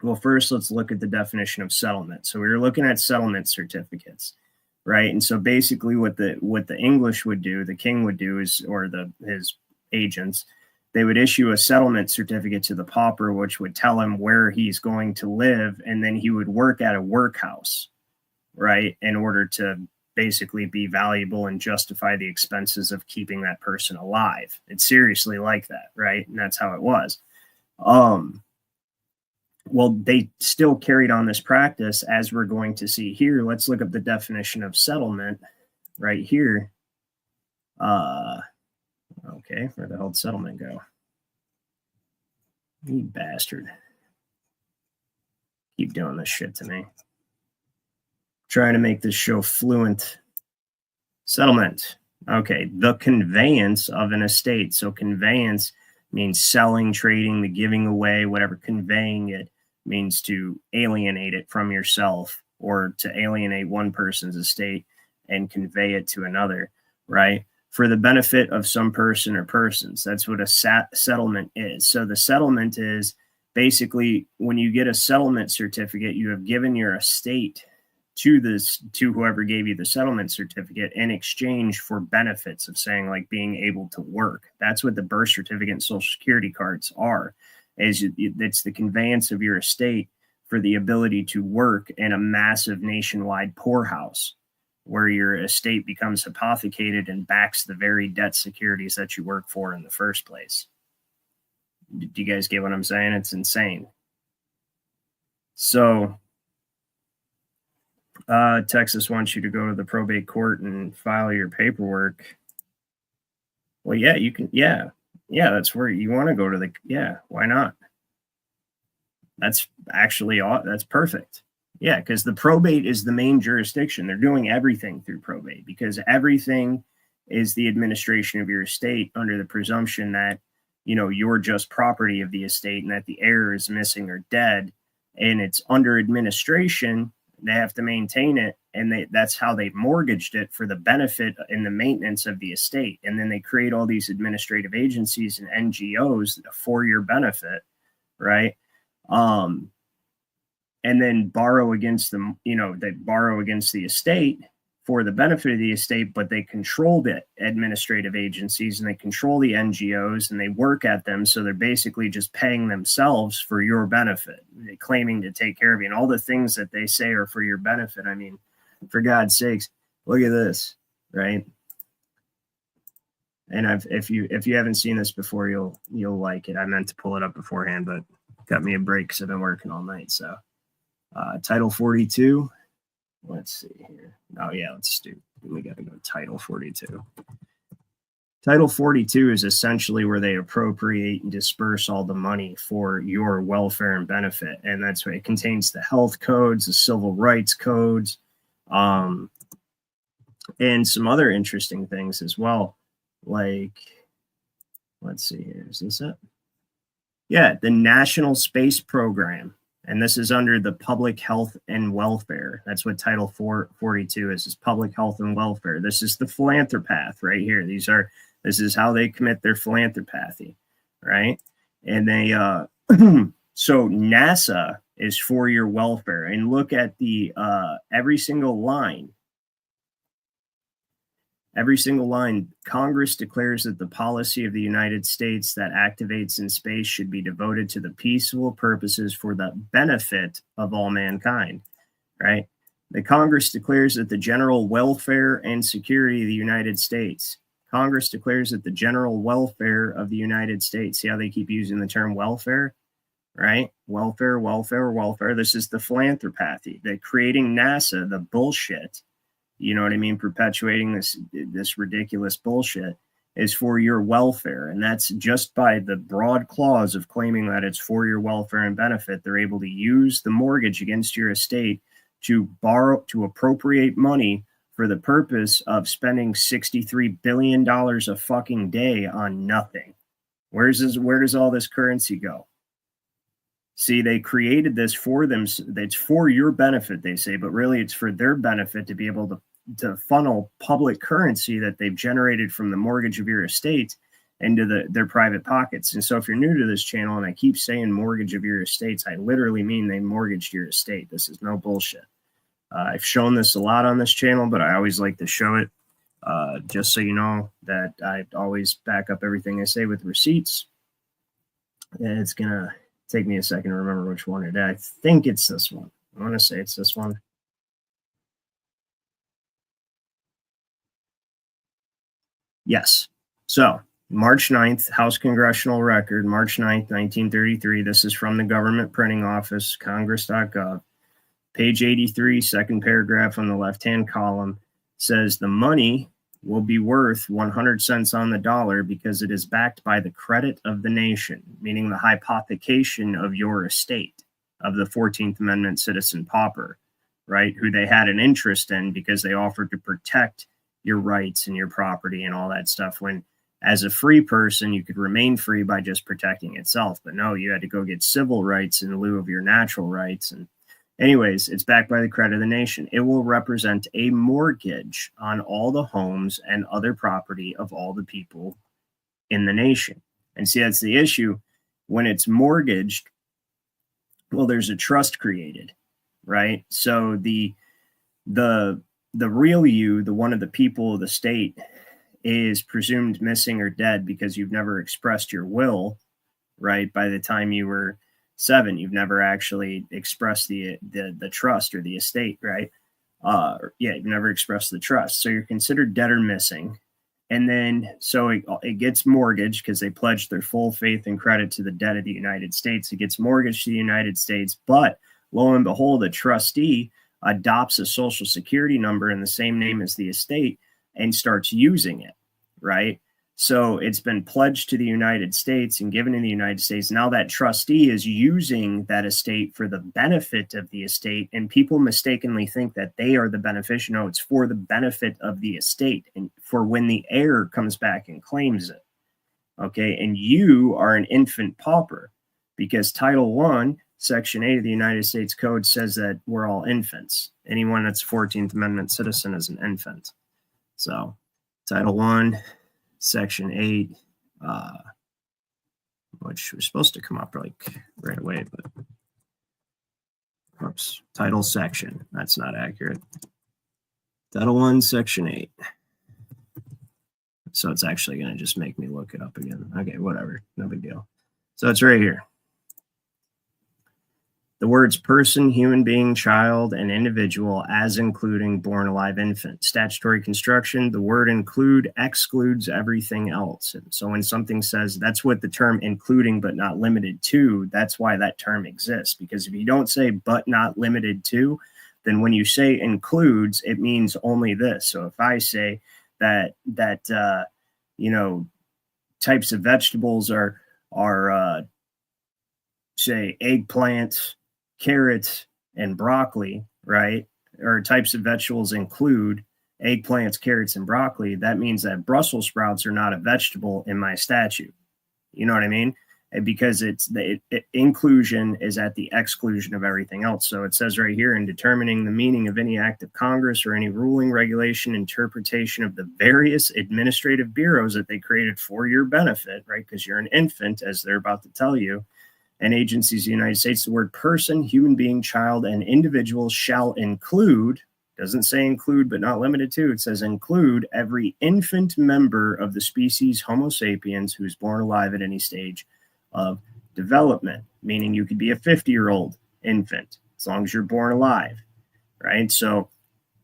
well, first let's look at the definition of settlement. So we were looking at settlement certificates, right? And so basically what the English would do, the king would do is, or his agents, they would issue a settlement certificate to the pauper, which would tell him where he's going to live. And then he would work at a workhouse, right, in order to basically be valuable and justify the expenses of keeping that person alive. It's seriously like that, right? And that's how it was. Well, they still carried on this practice, as we're going to see here. Let's look up the definition of settlement right here. Okay, where the hell did settlement go? You bastard. Keep doing this shit to me. Trying to make this show fluent. Settlement. Okay, the conveyance of an estate. So conveyance means selling, trading, the giving away, whatever. Conveying it means to alienate it from yourself, or to alienate one person's estate and convey it to another, right? For the benefit of some person or persons. That's what a settlement is. So the settlement is basically when you get a settlement certificate, you have given your estate to whoever gave you the settlement certificate in exchange for benefits of, saying, like being able to work. That's what the birth certificate and Social Security cards are. It's the conveyance of your estate for the ability to work in a massive nationwide poorhouse, where your estate becomes hypothecated and backs the very debt securities that you work for in the first place. Do you guys get what I'm saying? It's insane. So Texas wants you to go to the probate court and file your paperwork. Well, yeah, you can. Yeah, that's where you want to go to why not? That's actually, that's perfect. Yeah, because the probate is the main jurisdiction. They're doing everything through probate, because everything is the administration of your estate under the presumption that, you're just property of the estate and that the heir is missing or dead, and it's under administration. They have to maintain it, and that's how they mortgaged it, for the benefit and the maintenance of the estate. And then they create all these administrative agencies and NGOs for your benefit, right? And then borrow against them, they borrow against the estate for the benefit of the estate, but they control the administrative agencies and they control the NGOs and they work at them. So they're basically just paying themselves for your benefit, they're claiming to take care of you. And all the things that they say are for your benefit. I mean, for God's sakes, look at this, right? And if you haven't seen this before, you'll like it. I meant to pull it up beforehand, but got me a break because I've been working all night. So Title 42. Let's see here. Oh, yeah, we got to go Title 42. Title 42 is essentially where they appropriate and disperse all the money for your welfare and benefit. And that's what it contains: the health codes, the civil rights codes, and some other interesting things as well. Like, let's see here. Is this it? Yeah, the National Space Program. And this is under the public health and welfare. That's what Title 42 is public health and welfare. This is the philanthropath right here. This is how they commit their philanthropathy, right? And they, so NASA is for your welfare. And look at the, every single line, Congress declares that the policy of the United States that activates in space should be devoted to the peaceful purposes for the benefit of all mankind, right? The Congress declares that the general welfare and security of the United States. Congress declares that the general welfare of the United States. See how they keep using the term welfare, right? Welfare, welfare, welfare. This is the philanthropathy. They're creating NASA, the bullshit. You know what I mean? Perpetuating this ridiculous bullshit is for your welfare. And that's just by the broad clause of claiming that it's for your welfare and benefit. They're able to use the mortgage against your estate to appropriate money for the purpose of spending $63 billion a fucking day on nothing. Where does all this currency go? See, they created this for them. It's for your benefit, they say, but really it's for their benefit to be able to funnel public currency that they've generated from the mortgage of your estate into their private pockets. And so if you're new to this channel and I keep saying mortgage of your estates, I literally mean they mortgaged your estate. This is no bullshit. I've shown this a lot on this channel, but I always like to show it just so you know that I always back up everything I say with receipts. And it's going to take me a second to remember which one it is. I think it's this one. I want to say it's this one. Yes. So March 9th, House Congressional Record, March 9th, 1933. This is from the Government Printing Office, congress.gov. Page 83, second paragraph on the left-hand column, says the money will be worth 100 cents on the dollar because it is backed by the credit of the nation, meaning the hypothecation of your estate, of the 14th Amendment citizen pauper, right, who they had an interest in because they offered to protect your rights and your property and all that stuff, when as a free person, you could remain free by just protecting itself. But no, you had to go get civil rights in lieu of your natural rights. And anyways, it's backed by the credit of the nation. It will represent a mortgage on all the homes and other property of all the people in the nation. And see, that's the issue. When it's mortgaged, well, there's a trust created, right? So the real you, the one of the people of the state, is presumed missing or dead because you've never expressed your will, right? By the time you were 7, you've never actually expressed the trust or the estate, right? You've never expressed the trust. So you're considered dead or missing. And then, so it gets mortgaged because they pledged their full faith and credit to the debt of the United States. It gets mortgaged to the United States, but lo and behold, a trustee adopts a social security number in the same name as the estate and starts using it, right? So it's been pledged to the United States and given in the United States. Now that trustee is using that estate for the benefit of the estate, and people mistakenly think that they are the beneficiary. No, it's for the benefit of the estate and for when the heir comes back and claims it. Okay, and you are an infant pauper because Title I, Section 8 of the United States Code says that we're all infants. Anyone that's a 14th Amendment citizen is an infant. So Title I, Section 8, which was supposed to come up like right away, but oops, title section, that's not accurate. Title 1, Section 8. So it's actually going to just make me look it up again. Okay, whatever. No big deal. So it's right here. The words person, human being, child, and individual as including born alive infant. Statutory construction, the word include excludes everything else. And so when something says, that's what the term including but not limited to, that's why that term exists. Because if you don't say but not limited to, then when you say includes, it means only this. So if I say that types of vegetables are say eggplants, carrots, and broccoli, right? Or types of vegetables include eggplants, carrots, and broccoli. That means that Brussels sprouts are not a vegetable in my statute. You know what I mean? And because inclusion is at the exclusion of everything else. So it says right here, in determining the meaning of any act of Congress or any ruling, regulation, interpretation of the various administrative bureaus that they created for your benefit, right? Because you're an infant, as they're about to tell you, and agencies of the United States, the word person, human being, child, and individual shall include, doesn't say include but not limited to, it says include every infant member of the species Homo sapiens who is born alive at any stage of development, meaning you could be a 50-year-old infant as long as you're born alive, right? So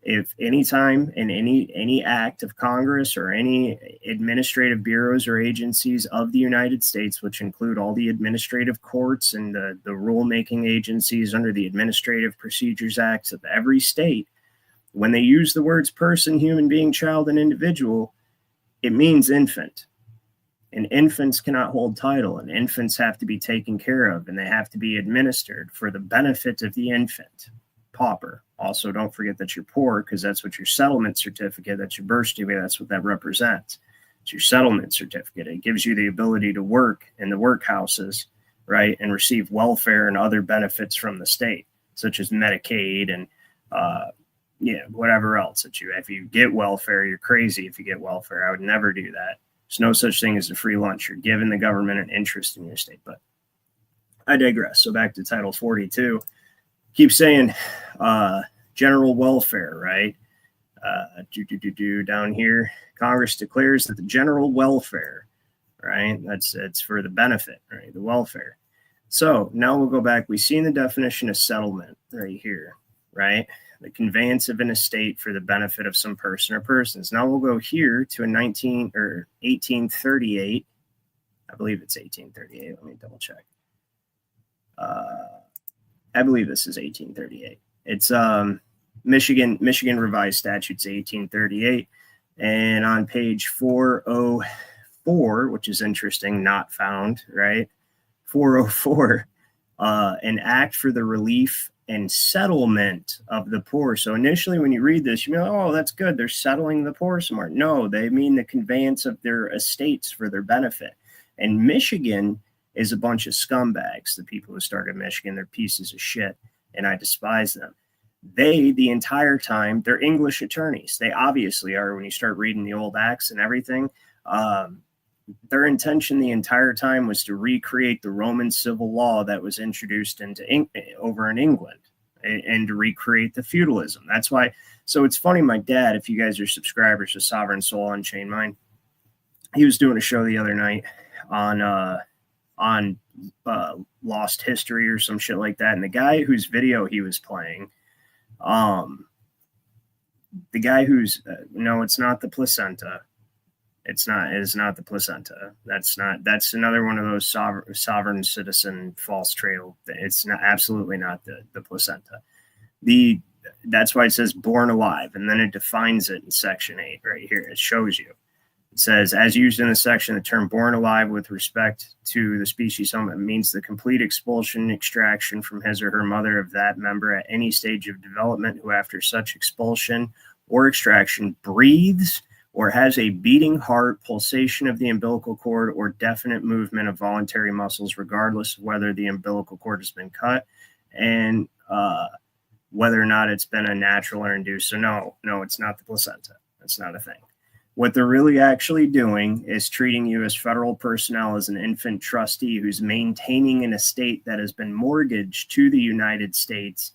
if anytime in any act of Congress or any administrative bureaus or agencies of the United States, which include all the administrative courts and the rulemaking agencies under the Administrative Procedures Acts of every state, when they use the words person, human being, child, and individual, it means infant. And infants cannot hold title, and infants have to be taken care of, and they have to be administered for the benefit of the infant. Pauper. Also, don't forget that you're poor, because that's what your settlement certificate, that's your birth certificate, that's what that represents. It's your settlement certificate. It gives you the ability to work in the workhouses, right, and receive welfare and other benefits from the state, such as Medicaid and whatever else that if you get welfare, you're crazy if you get welfare. I would never do that. There's no such thing as a free lunch. You're giving the government an interest in your state. But I digress. So back to Title 42. Keep saying general welfare, right? Down here, Congress declares that the general welfare, right? It's for the benefit, right? The welfare. So now we'll go back. We've seen the definition of settlement right here, right? The conveyance of an estate for the benefit of some person or persons. Now we'll go here to 1838. I believe it's 1838. Let me double check. I believe this is 1838. It's Michigan Revised Statutes 1838. And on page 404, which is interesting, not found, right? 404, an act for the relief and settlement of the poor. So initially when you read this, you know, oh, that's good. They're settling the poor somewhere. No, they mean the conveyance of their estates for their benefit. And Michigan is a bunch of scumbags. The people who started Michigan, they're pieces of shit, and I despise them. The entire time, they're English attorneys. They obviously are when you start reading the old acts and everything. Their intention the entire time was to recreate the Roman civil law that was introduced over in England and to recreate the feudalism. That's why. So it's funny, my dad, if you guys are subscribers to Sovereign Soul Unchained Mind, he was doing a show the other night on Lost History or some shit like that. And the guy whose video he was playing, the guy who's, no, it's not the placenta. It is not the placenta. That's another one of those sovereign citizen false trail. It's not, absolutely not the placenta. That's why it says born alive. And then it defines it in section 8 right here. It shows you. It says, as used in the section, the term born alive with respect to the species home means the complete expulsion, extraction from his or her mother of that member at any stage of development who after such expulsion or extraction breathes or has a beating heart, pulsation of the umbilical cord, or definite movement of voluntary muscles, regardless of whether the umbilical cord has been cut and whether or not it's been a natural or induced. So no, it's not the placenta. That's not a thing. What they're really actually doing is treating you as federal personnel as an infant trustee who's maintaining an estate that has been mortgaged to the United States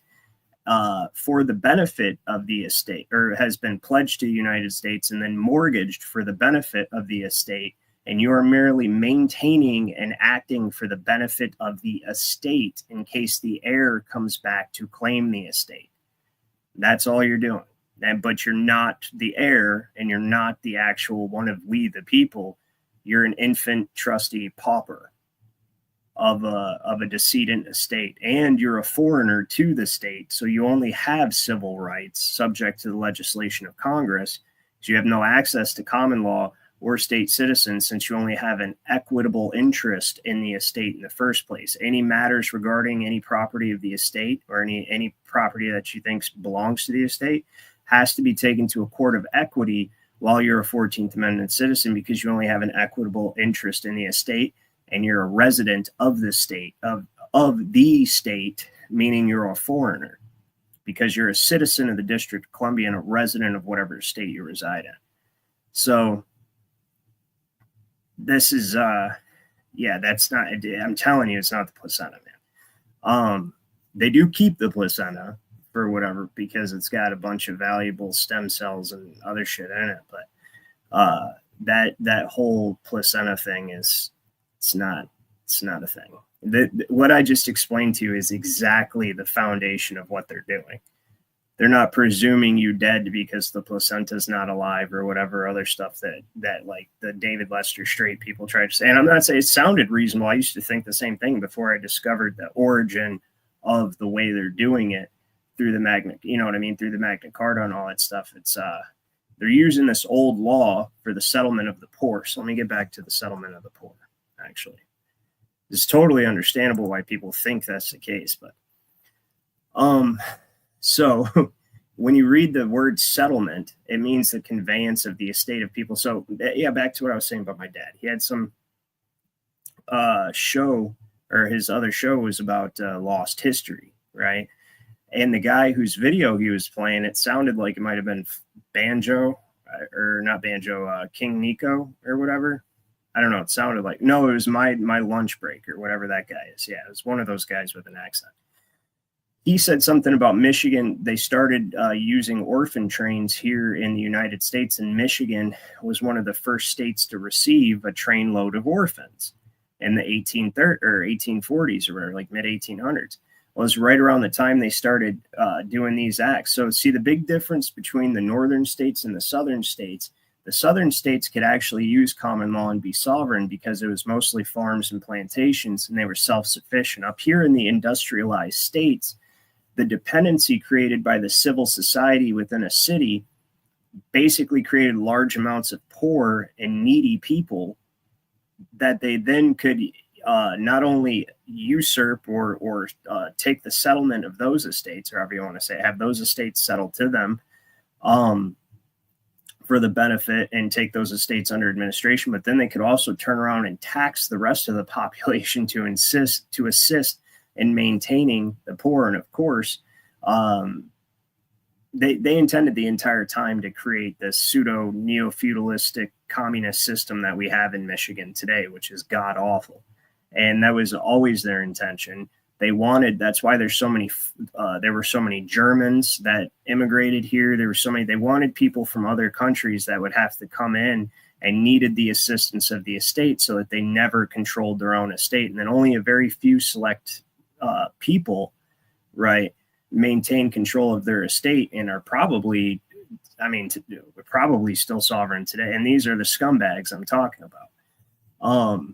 for the benefit of the estate, or has been pledged to the United States and then mortgaged for the benefit of the estate, and you are merely maintaining and acting for the benefit of the estate in case the heir comes back to claim the estate. That's all you're doing. But you're not the heir, and you're not the actual one of we the people. You're an infant trustee pauper of a decedent estate, and you're a foreigner to the state, so you only have civil rights subject to the legislation of Congress, because you have no access to common law or state citizens, since you only have an equitable interest in the estate in the first place. Any matters regarding any property of the estate, or any property that you think belongs to the estate, has to be taken to a court of equity while you're a 14th Amendment citizen, because you only have an equitable interest in the estate, and you're a resident of the state, of the state, meaning you're a foreigner, because you're a citizen of the District of Columbia and a resident of whatever state you reside in. So this is, that's not, I'm telling you, it's not the placenta, man. They do keep the placenta for whatever, because it's got a bunch of valuable stem cells and other shit in it. But that whole placenta thing is, it's not a thing. What I just explained to you is exactly the foundation of what they're doing. They're not presuming you dead because the placenta's not alive or whatever other stuff that like the David Lester Straight people try to say. And I'm not saying it sounded reasonable. I used to think the same thing before I discovered the origin of the way they're doing it through the through the Magna Carta and all that stuff. It's they're using this old law for the settlement of the poor. So let me get back to the settlement of the poor. Actually, it's totally understandable why people think that's the case, but so when you read the word settlement, it means the conveyance of the estate of people. So yeah, back to what I was saying about my dad. He had some show, or his other show was about lost history, right? And the guy whose video he was playing, it sounded like it might have been Banjo, or not Banjo, King Nico or whatever. I don't know. It sounded like, no, it was my lunch break or whatever that guy is. Yeah, it was one of those guys with an accent. He said something about Michigan. They started using orphan trains here in the United States, and Michigan was one of the first states to receive a trainload of orphans in the 1840s or like mid 1800s. Well, it was right around the time they started doing these acts. So see, the big difference between the northern states and the southern states. The southern states could actually use common law and be sovereign because it was mostly farms and plantations, and they were self-sufficient. Up here in the industrialized states, the dependency created by the civil society within a city basically created large amounts of poor and needy people that they then could not only usurp or take the settlement of those estates, or however you want to say, have those estates settled to them, for the benefit, and take those estates under administration, but then they could also turn around and tax the rest of the population to assist in maintaining the poor. And of course, they intended the entire time to create this pseudo neo-feudalistic communist system that we have in Michigan today, which is god awful. And that was always their intention. They wanted, that's why there's so many, there were so many Germans that immigrated here. There were so many, they wanted people from other countries that would have to come in and needed the assistance of the estate so that they never controlled their own estate. And then only a very few select people, right, maintain control of their estate and are probably, probably still sovereign today. And these are the scumbags I'm talking about.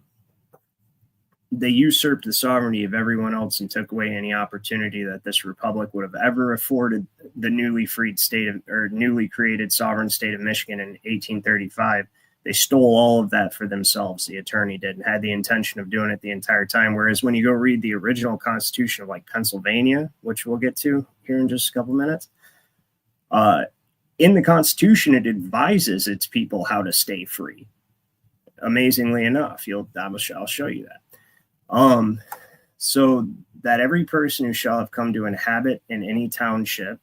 They usurped the sovereignty of everyone else and took away any opportunity that this republic would have ever afforded the newly freed state of, or newly created sovereign state of Michigan in 1835. They stole all of that for themselves. The attorney did, and had the intention of doing it the entire time. Whereas when you go read the original constitution of like Pennsylvania, which we'll get to here in just a couple minutes, in the Constitution, it advises its people how to stay free. Amazingly enough, I'll show you that. So that every person who shall have come to inhabit in any township,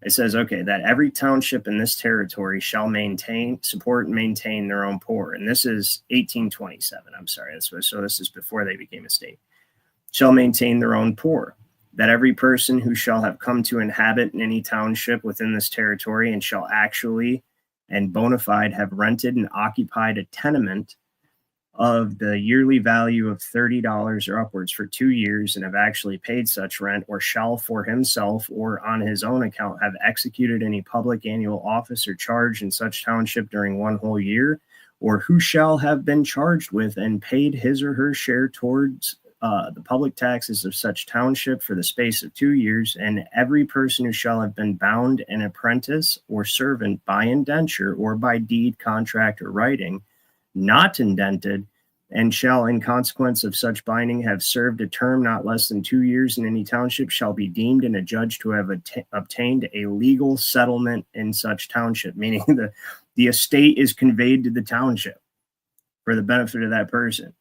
it says, okay, that every township in this territory shall support and maintain their own poor. And this is 1827. I'm sorry. So this is before they became a state. Shall maintain their own poor. that every person who shall have come to inhabit in any township within this territory and shall actually and bona fide have rented and occupied a tenement of the yearly value of $30 or upwards for 2 years and have actually paid such rent, or shall for himself or on his own account have executed any public annual office or charge in such township during 1 whole year, or who shall have been charged with and paid his or her share towards the public taxes of such township for the space of 2 years, and every person who shall have been bound an apprentice or servant by indenture or by deed, contract, or writing, not indented, and shall in consequence of such binding have served a term not less than 2 years in any township, shall be deemed and adjudged to have obtained a legal settlement in such township, meaning the estate is conveyed to the township for the benefit of that person.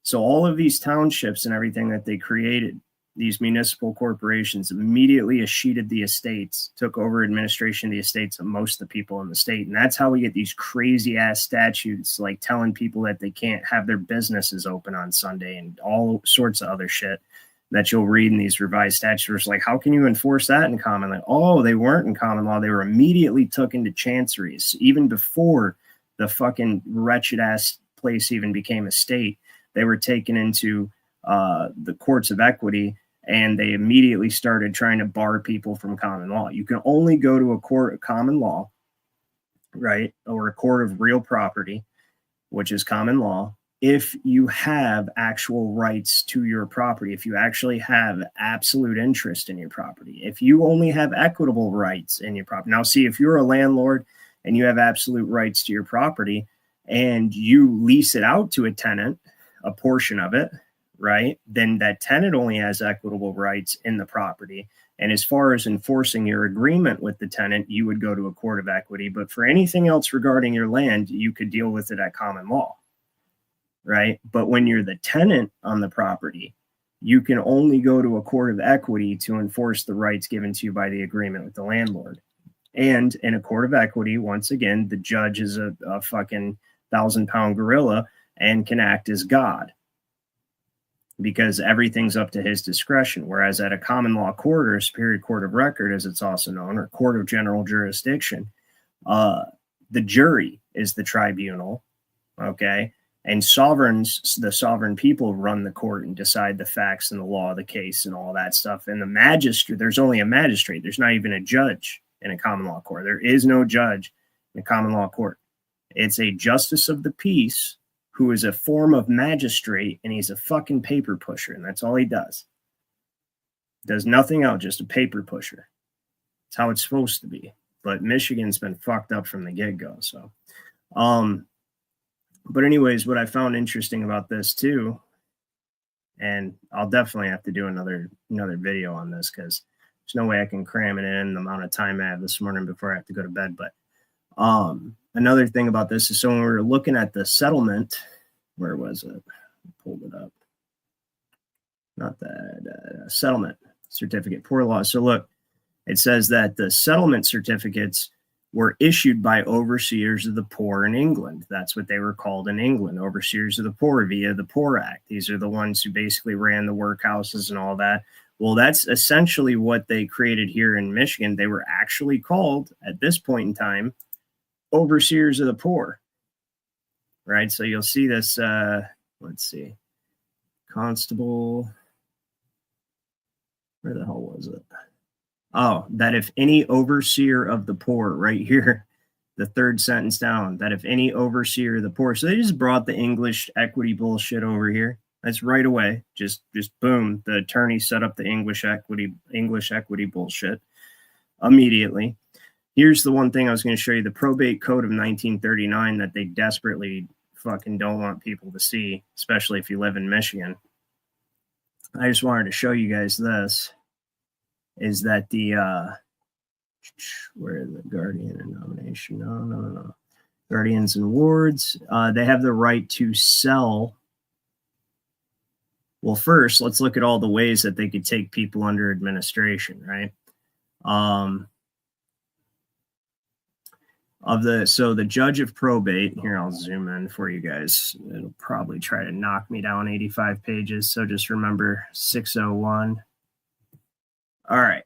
So all of these townships and everything that they created, these municipal corporations, immediately escheated the estates, took over administration of the estates of most of the people in the state. And that's how we get these crazy ass statutes, like telling people that they can't have their businesses open on Sunday and all sorts of other shit that you'll read in these revised statutes. Like, how can you enforce that in common law? Oh, they weren't in common law. They were immediately took into chanceries, even before the fucking wretched ass place even became a state. They were taken into the courts of equity, and they immediately started trying to bar people from common law. You can only go to a court of common law, right, or a court of real property, which is common law, if you have actual rights to your property, if you actually have absolute interest in your property, if you only have equitable rights in your property. Now, see, if you're a landlord and you have absolute rights to your property and you lease it out to a tenant, a portion of it, right, then that tenant only has equitable rights in the property. And as far as enforcing your agreement with the tenant, you would go to a court of equity. But for anything else regarding your land, you could deal with it at common law, right? But when you're the tenant on the property, you can only go to a court of equity to enforce the rights given to you by the agreement with the landlord. And in a court of equity, once again, the judge is a fucking 1,000-pound gorilla and can act as God, because everything's up to his discretion. Whereas at a common law court, or a superior court of record, as it's also known, or court of general jurisdiction, the jury is the tribunal, okay? And the sovereign people run the court and decide the facts and the law of the case and all that stuff. And the magistrate, there's only a magistrate. There's not even a judge in a common law court. There is no judge in a common law court. It's a justice of the peace who is a form of magistrate, and he's a fucking paper pusher, and that's all he does. Does nothing else, just a paper pusher. It's how it's supposed to be. But Michigan's been fucked up from the get-go. So, but anyways, what I found interesting about this too, and I'll definitely have to do another video on this, because there's no way I can cram it in the amount of time I have this morning before I have to go to bed. But another thing about this is, so when we were looking at the settlement, where was it? I pulled it up. Not that settlement certificate, poor law. So look, it says that the settlement certificates were issued by overseers of the poor in England. That's what they were called in England, overseers of the poor via the Poor Act. These are the ones who basically ran the workhouses and all that. Well, that's essentially what they created here in Michigan. They were actually called, at this point in time, overseers of the poor, right? So you'll see this, let's see, constable, where the hell was it? Oh, that if any overseer of the poor, right here, the third sentence down, that if any overseer of the poor. So they just brought the English equity bullshit over here. That's right away. Just boom. The attorney set up the English equity bullshit immediately. Here's the one thing I was going to show you, the probate code of 1939 that they desperately fucking don't want people to see, especially if you live in Michigan. I just wanted to show you guys this, is that the, where the guardian and nomination? No. Guardians and wards, they have the right to sell. Well, first, let's look at all the ways that they could take people under administration, right? So the judge of probate, here I'll zoom in for you guys. It'll probably try to knock me down 85 pages. So just remember 601. All right.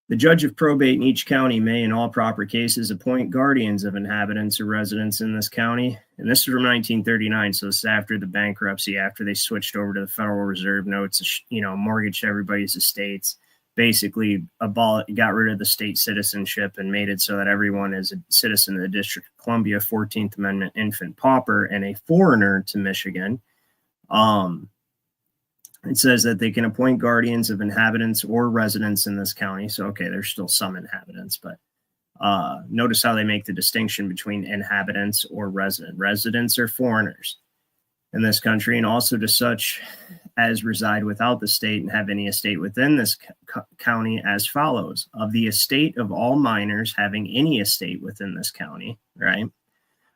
The judge of probate in each county may, in all proper cases, appoint guardians of inhabitants or residents in this county. And this is from 1939, so this is after the bankruptcy, after they switched over to the Federal Reserve notes, mortgaged everybody's estates, basically got rid of the state citizenship and made it so that everyone is a citizen of the District of Columbia, 14th Amendment, infant-pauper, and a foreigner to Michigan. It says that they can appoint guardians of inhabitants or residents in this county. So, okay, there's still some inhabitants, but notice how they make the distinction between inhabitants or resident. Residents are foreigners in this country, and also to such as reside without the state and have any estate within this county as follows. Of the estate of all minors having any estate within this county, right?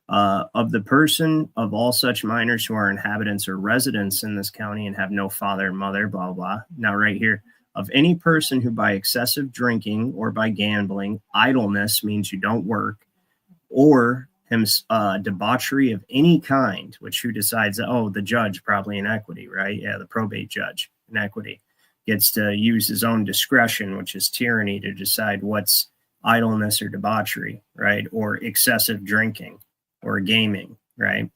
Of the person of all such minors who are inhabitants or residents in this county and have no father or mother, blah, blah. Now, right here, of any person who by excessive drinking or by gambling, idleness means you don't work, or debauchery of any kind, which who decides, the judge, probably in equity, right? Yeah, the probate judge in equity gets to use his own discretion, which is tyranny, to decide what's idleness or debauchery, right? Or excessive drinking or gaming, right,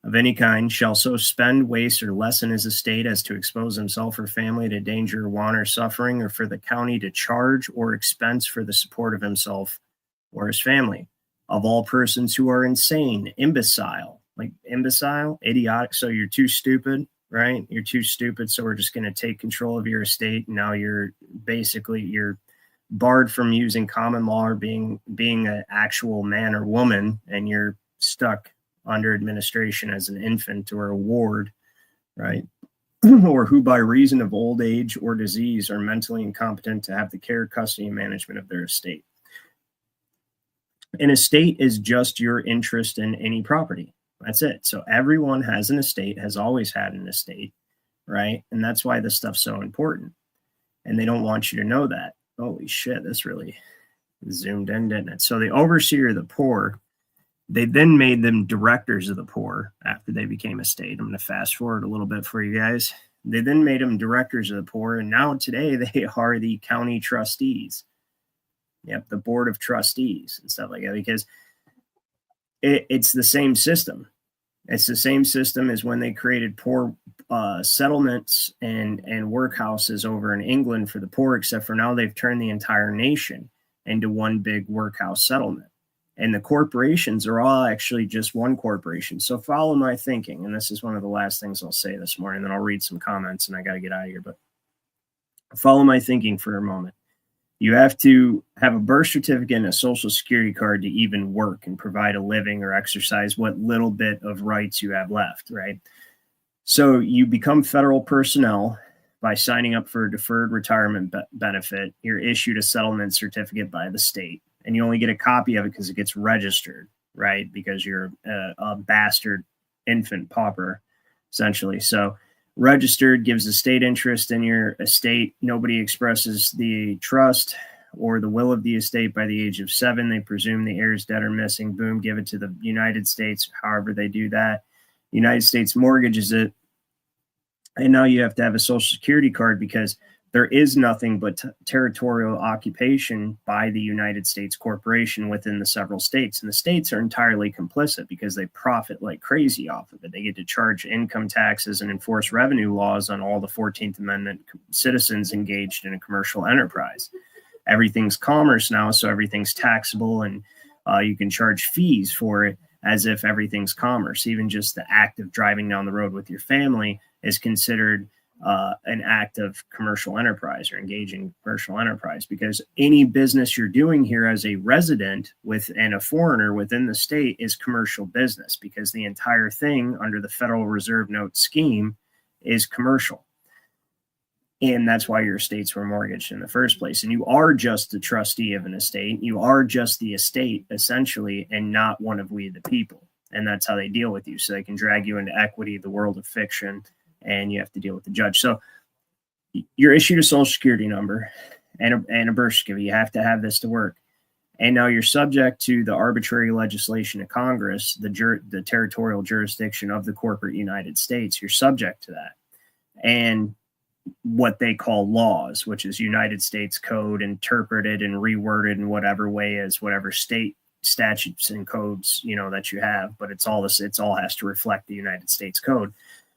of any kind, shall so spend, waste, or lessen his estate as to expose himself or family to danger, want, or suffering, or for the county to charge or expense for the support of himself or his family. Of all persons who are insane, imbecile, idiotic, so you're too stupid, right? You're too stupid, so we're just going to take control of your estate, and now you're barred from using common law or being an actual man or woman, and you're stuck under administration as an infant or a ward, right? Or who by reason of old age or disease are mentally incompetent to have the care, custody, and management of their estate. An estate is just your interest in any property. That's it. So everyone has an estate, has always had an estate, right? And that's why this stuff's so important. And they don't want you to know that. Holy shit, this really zoomed in, didn't it? So the overseer of the poor, they then made them directors of the poor after they became a state. I'm going to fast forward a little bit for you guys. They then made them directors of the poor, and now today they are the county trustees. Yep, the board of trustees and stuff like that, because it's the same system. It's the same system as when they created poor settlements and workhouses over in England for the poor, except for now they've turned the entire nation into one big workhouse settlement. And the corporations are all actually just one corporation. So follow my thinking. And this is one of the last things I'll say this morning. Then I'll read some comments and I got to get out of here. But follow my thinking for a moment. You have to have a birth certificate and a social security card to even work and provide a living or exercise what little bit of rights you have left, right? So you become federal personnel by signing up for a deferred retirement benefit. You're issued a settlement certificate by the state. And you only get a copy of it because it gets registered, right? Because you're a bastard infant pauper, essentially. So registered gives a state interest in your estate. Nobody expresses the trust or the will of the estate by the age of 7. They presume the heir is dead or missing. Boom, give it to the United States, however they do that. United States mortgages it. And now you have to have a social security card because there is nothing but territorial occupation by the United States corporation within the several states. And the states are entirely complicit because they profit like crazy off of it. They get to charge income taxes and enforce revenue laws on all the 14th Amendment citizens engaged in a commercial enterprise. Everything's commerce now, so everything's taxable, and you can charge fees for it as if everything's commerce. Even just the act of driving down the road with your family is considered an act of commercial enterprise or engaging commercial enterprise, because any business you're doing here as a resident and a foreigner within the state is commercial business, because the entire thing under the Federal Reserve note scheme is commercial. And that's why your estates were mortgaged in the first place. And you are just the trustee of an estate. You are just the estate, essentially, and not one of we the people. And that's how they deal with you. So they can drag you into equity, the world of fiction, and you have to deal with the judge. So you're issued a social security number and a birth certificate. You have to have this to work. And now you're subject to the arbitrary legislation of Congress, the territorial jurisdiction of the corporate United States. You're subject to that. And what they call laws, which is United States code, interpreted and reworded in whatever way is whatever state statutes and codes, that you have, but it's all this, it's all has to reflect the United States code.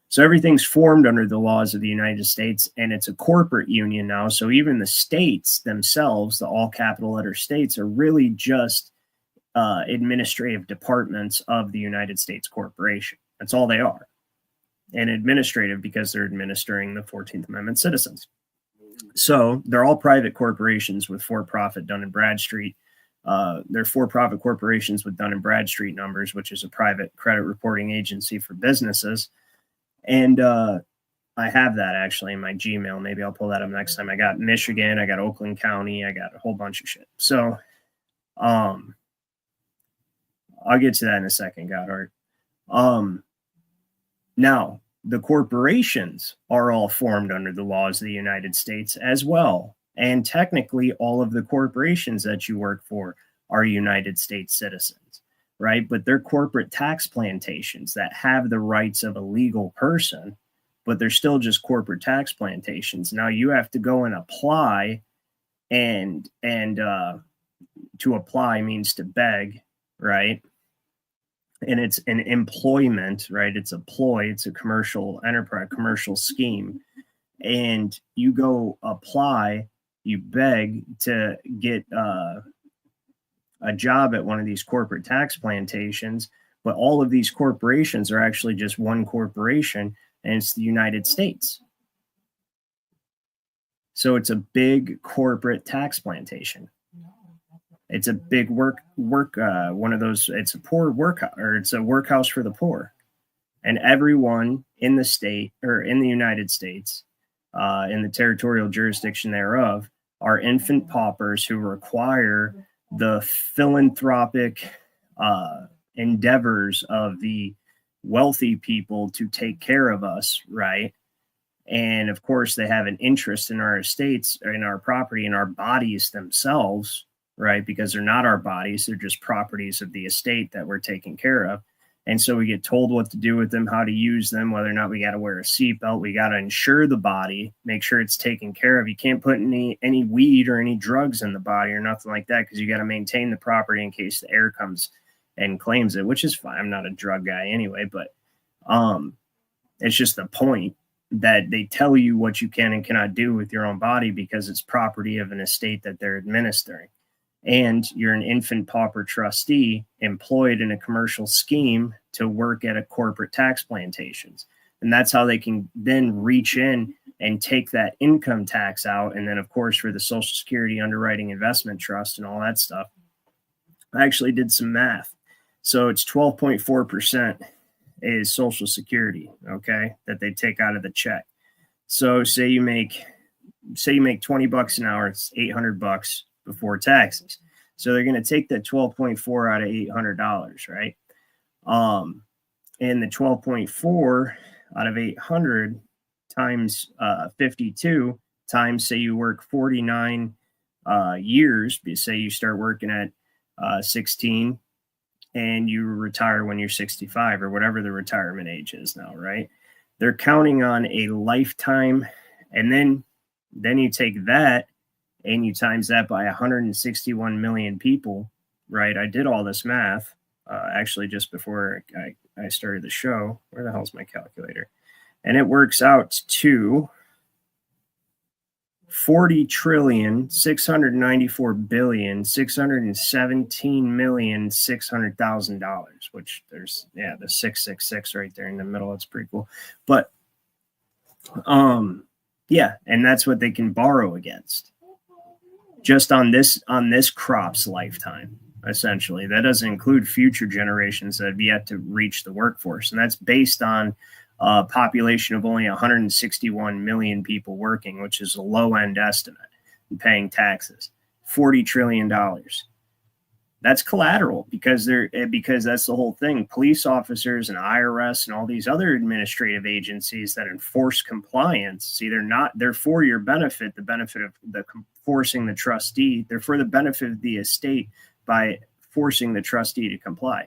So everything's formed under the laws of the United States, and it's a corporate union now. So even the states themselves, the all capital letter states, are really just administrative departments of the United States corporation. That's all they are. And administrative because they're administering the 14th Amendment citizens. So they're all private corporations with for-profit Dun & Bradstreet. They're for-profit corporations with Dun & Bradstreet numbers, which is a private credit reporting agency for businesses. And I have that actually in my Gmail. Maybe I'll pull that up next time. I got Michigan, I got Oakland County, I got a whole bunch of shit. So I'll get to that in a second, Goddard. Now, the corporations are all formed under the laws of the United States as well. And technically, all of the corporations that you work for are United States citizens, right? But they're corporate tax plantations that have the rights of a legal person, but they're still just corporate tax plantations. Now you have to go and apply, and to apply means to beg, right? And it's an employment, right? It's a ploy, it's a commercial enterprise, commercial scheme. And you go apply, you beg to get a job at one of these corporate tax plantations, but all of these corporations are actually just one corporation, and it's the United States. So it's a big corporate tax plantation. It's a big one of those, it's a poor workhouse, or it's a workhouse for the poor. And everyone in the state or in the United States, in the territorial jurisdiction thereof, are infant paupers who require the philanthropic endeavors of the wealthy people to take care of us, right? And of course, they have an interest in our estates, or in our property, in our bodies themselves, right? Because they're not our bodies, they're just properties of the estate that we're taking care of. And so we get told what to do with them, how to use them, whether or not we got to wear a seatbelt. We got to insure the body, make sure it's taken care of. You can't put any weed or any drugs in the body or nothing like that, because you got to maintain the property in case the heir comes and claims it, which is fine. I'm not a drug guy anyway, but it's just the point that they tell you what you can and cannot do with your own body because it's property of an estate that they're administering. And you're an infant pauper trustee employed in a commercial scheme to work at a corporate tax plantations. And that's how they can then reach in and take that income tax out. And then, of course, for the Social Security underwriting investment trust and all that stuff, I actually did some math. So it's 12.4% is Social Security, okay, that they take out of the check. So say you make $20 an hour, it's $800 before taxes. So they're going to take that 12.4 out of $800, right? And the 12.4 out of 800 times 52 times, say you work 49 years, say you start working at 16 and you retire when you're 65 or whatever the retirement age is now, right? They're counting on a lifetime. And then you take that and you times that by 161 million people, right? I did all this math actually just before I started the show. Where the hell's my calculator? And it works out to $40,694,617,600,000, which there's, the 666 right there in the middle. That's pretty cool. But and that's what they can borrow against just on this crop's lifetime, essentially. That doesn't include future generations that have yet to reach the workforce. And that's based on a population of only 161 million people working, which is a low-end estimate, and paying taxes. $40 trillion. That's collateral because that's the whole thing. Police officers and IRS and all these other administrative agencies that enforce compliance, see, they're for your benefit, the benefit of forcing the trustee. They're for the benefit of the estate by forcing the trustee to comply.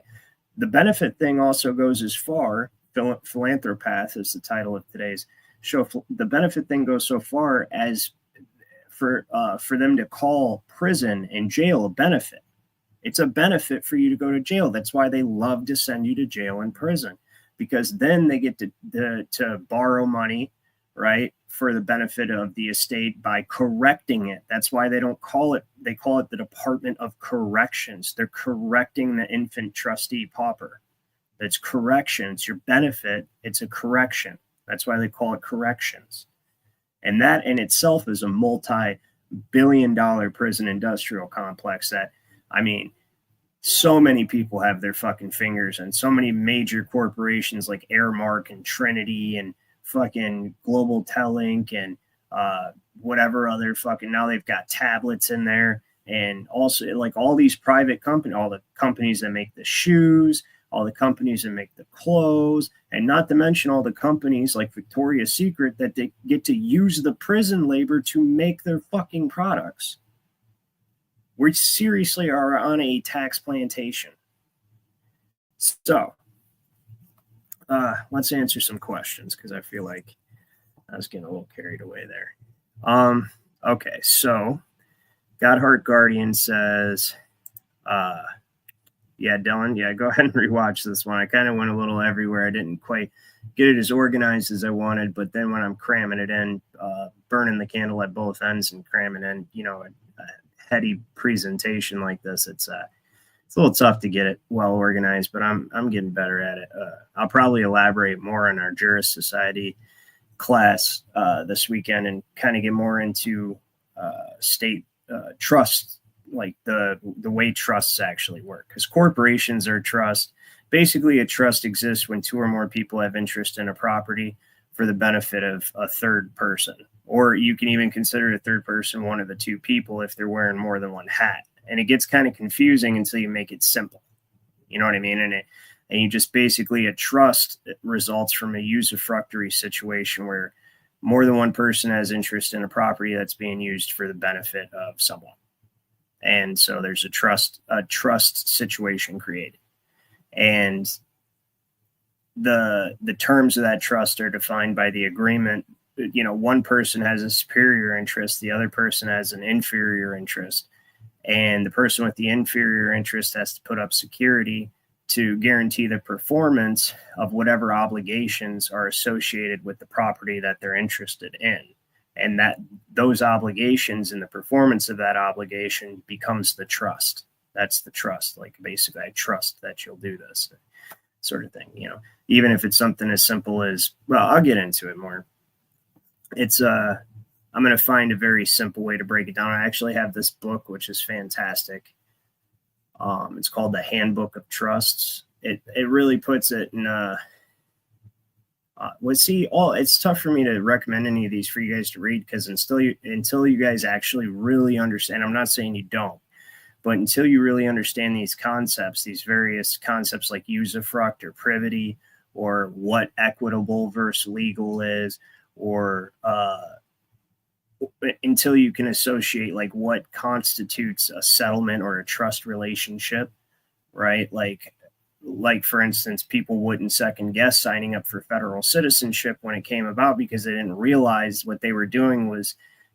The benefit thing also goes as far, Philanthropaths is the title of today's the benefit thing goes so far as for them to call prison and jail a benefit. It's a benefit for you to go to jail. That's why they love to send you to jail and prison, because then they get to borrow money, right, for the benefit of the estate by correcting it. That's why they don't call it, they call it the Department of Corrections. They're correcting the infant trustee pauper. That's correction. It's your benefit. It's a correction. That's why they call it corrections. And that in itself is a multi-billion-dollar prison industrial complex that, I mean, so many people have their fucking fingers, and so many major corporations like Airmark and Trinity and fucking Global Telink and whatever other fucking, now they've got tablets in there, and also like all these private companies, all the companies that make the shoes, all the companies that make the clothes, and not to mention all the companies like Victoria's Secret that they get to use the prison labor to make their fucking products. We seriously are on a tax plantation. So let's answer some questions, because I feel like I was getting a little carried away there. Okay, so Godheart Guardian says, yeah, Dylan, yeah, go ahead and rewatch this one. I kind of went a little everywhere. I didn't quite get it as organized as I wanted, but then when I'm cramming it in, burning the candle at both ends and cramming in, you know, a heady presentation like this, it's a little tough to get it well organized, but I'm getting better at it. I'll probably elaborate more on our Juris Society class this weekend and kind of get more into state trust, like the way trusts actually work, because corporations are trust. Basically, a trust exists when two or more people have interest in a property for the benefit of a third person, or you can even consider a third person one of the two people if they're wearing more than one hat. And it gets kind of confusing until you make it simple. You know what I mean? And you just basically, a trust results from a usufructuary situation where more than one person has interest in a property that's being used for the benefit of someone. And so there's a trust situation created. And the terms of that trust are defined by the agreement. You know, one person has a superior interest, the other person has an inferior interest. And the person with the inferior interest has to put up security to guarantee the performance of whatever obligations are associated with the property that they're interested in. And that those obligations and the performance of that obligation becomes the trust. That's the trust. Like, basically, I trust that you'll do this sort of thing, you know, even if it's something as simple as, well, I'll get into it more. It's, I'm going to find a very simple way to break it down. I actually have this book, which is fantastic. It's called The Handbook of Trusts. It really puts it in, it's tough for me to recommend any of these for you guys to read, because until you guys actually really understand, I'm not saying you don't, but until you really understand these concepts, these various concepts like usufruct or privity, or what equitable versus legal is, or until you can associate like what constitutes a settlement or a trust relationship, right? Like for instance, people wouldn't second guess signing up for federal citizenship when it came about, because they didn't realize what they were doing was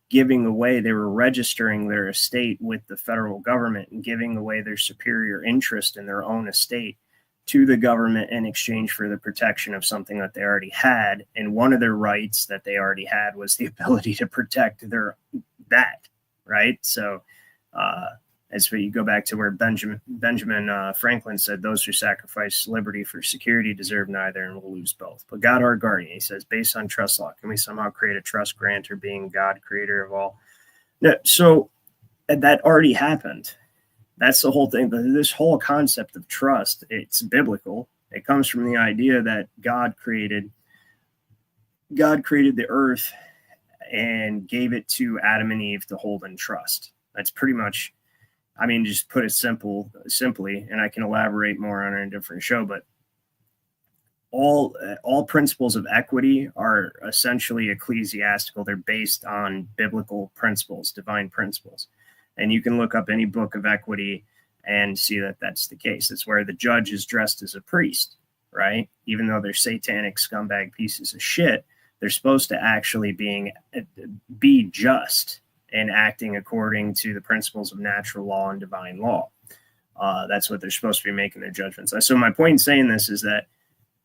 giving away, they were registering their estate with the federal government and giving away their superior interest in their own estate to the government in exchange for the protection of something that they already had. And one of their rights that they already had was the ability to protect that, right? So as you go back to where Benjamin Franklin said, those who sacrifice liberty for security deserve neither and will lose both. But God, our guardian, he says, based on trust law, can we somehow create a trust grantor, being God, creator of all? No, so that already happened. That's the whole thing. This whole concept of trust, it's biblical. It comes from the idea that God created the earth and gave it to Adam and Eve to hold in trust. That's pretty much, I mean, just put it simply, and I can elaborate more on it in a different show, but all principles of equity are essentially ecclesiastical. They're based on biblical principles, divine principles. And you can look up any book of equity and see that that's the case. It's where the judge is dressed as a priest, right? Even though they're satanic scumbag pieces of shit, They're supposed to actually be just and acting according to the principles of natural law and divine law. That's what they're supposed to be making their judgments. So my point in saying this is that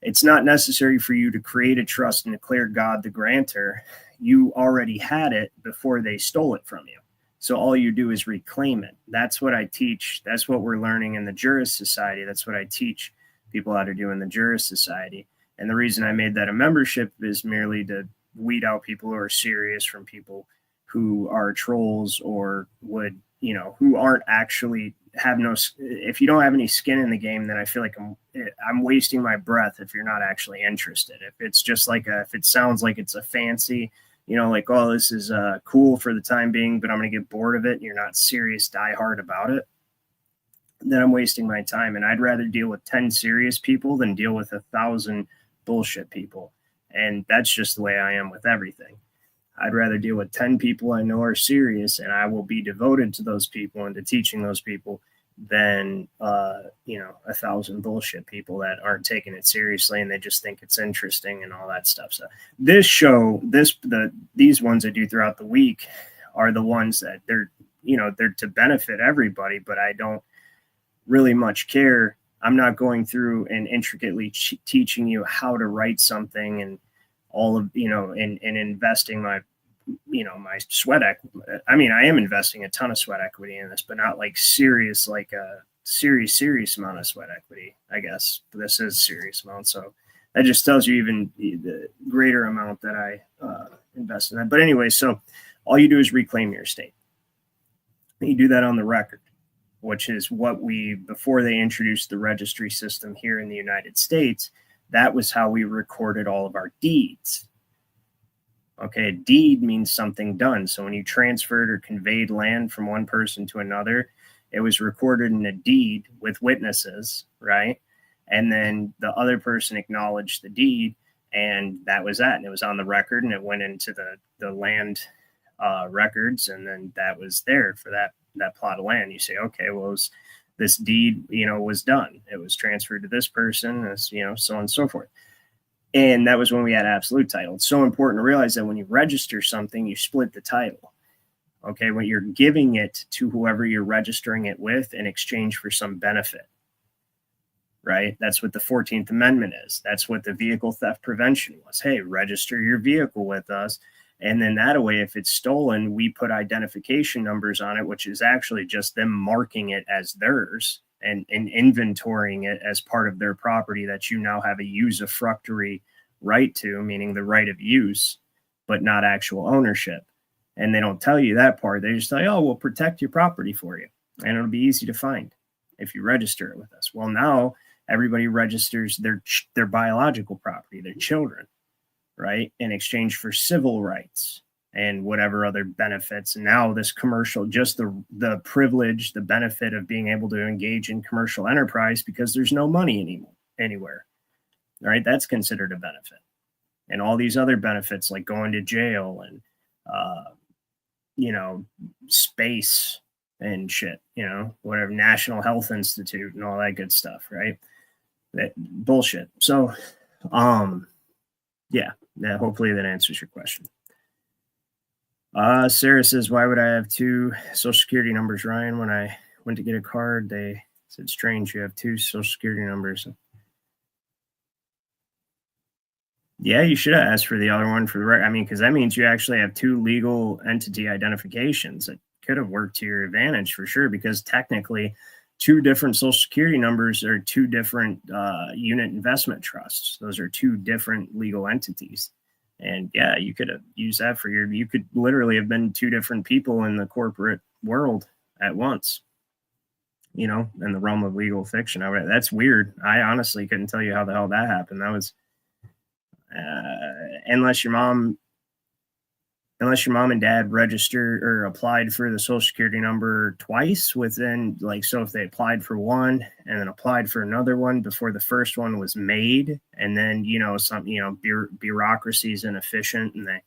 it's not necessary for you to create a trust and declare God the grantor. You already had it before they stole it from you. So all you do is reclaim it. That's what I teach. That's what we're learning in the Jurist Society. That's what I teach people how to do in the Jurist Society. And the reason I made that a membership is merely to weed out people who are serious from people who are trolls or would, who aren't actually if you don't have any skin in the game, then I feel like I'm wasting my breath if you're not actually interested. If it's just if it sounds like it's a fancy, like, oh, this is cool for the time being, but I'm going to get bored of it, and you're not serious diehard about it, then I'm wasting my time. And I'd rather deal with 10 serious people than deal with 1,000 bullshit people. And that's just the way I am with everything. I'd rather deal with 10 people I know are serious, and I will be devoted to those people and to teaching those people than, 1,000 bullshit people that aren't taking it seriously and they just think it's interesting and all that stuff. So this show, these ones I do throughout the week are the ones that they're to benefit everybody, but I don't really much care. I'm not going through and intricately teaching you how to write something and all of, and investing my sweat equity. I mean, I am investing a ton of sweat equity in this, but not like serious, like a serious amount of sweat equity, I guess. But this is a serious amount. So that just tells you even the greater amount that I invest in that. But anyway, so all you do is reclaim your estate. You do that on the record, which is what before they introduced the registry system here in the United States, that was how we recorded all of our deeds. Okay, a deed means something done. So when you transferred or conveyed land from one person to another, it was recorded in a deed with witnesses, right? And then the other person acknowledged the deed, and that was that. And it was on the record, and it went into the land records, and then that was there for that plot of land. You say, okay, well, this deed, was done. It was transferred to this person, as so on and so forth. And that was when we had absolute title. It's so important to realize that when you register something, you split the title. Okay, when you're giving it to whoever you're registering it with in exchange for some benefit, right? That's what the 14th Amendment is. That's what the vehicle theft prevention was. Hey, register your vehicle with us. And then that way, if it's stolen, we put identification numbers on it, which is actually just them marking it as theirs and inventorying it as part of their property that you now have a usufructory right to, meaning the right of use, but not actual ownership. And they don't tell you that part. They just tell you, oh, we'll protect your property for you. And it'll be easy to find if you register it with us. Well, now everybody registers their biological property, their children, right, in exchange for civil rights and whatever other benefits. And now this commercial, just the privilege, the benefit of being able to engage in commercial enterprise because there's no money anywhere, right? That's considered a benefit. And all these other benefits like going to jail and, space and shit, whatever, National Health Institute and all that good stuff, right? That bullshit. So, yeah, hopefully that answers your question. Sarah says, why would I have two social security numbers, Ryan? When I went to get a card, they said, strange, you have two social security numbers. Yeah, you should have asked for the other one for the record. I mean, because that means you actually have two legal entity identifications. It could have worked to your advantage for sure, because technically two different social security numbers are two different unit investment trusts. Those are two different legal entities. And yeah, you could have used that you could literally have been two different people in the corporate world at once, in the realm of legal fiction. That's weird. I honestly couldn't tell you how the hell that happened. That was, unless your mom and dad registered or applied for the social security number twice within, so if they applied for one and then applied for another one before the first one was made, and then, bureaucracy is inefficient and they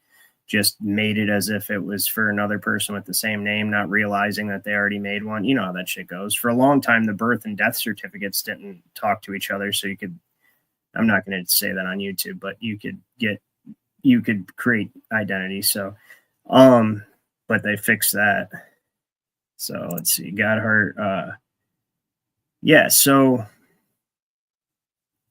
just made it as if it was for another person with the same name, not realizing that they already made one. You know how that shit goes. For a long time, the birth and death certificates didn't talk to each other. So I'm not going to say that on YouTube, but you could get you could create identity. So, but they fixed that. So let's see, Godheart. Yeah. So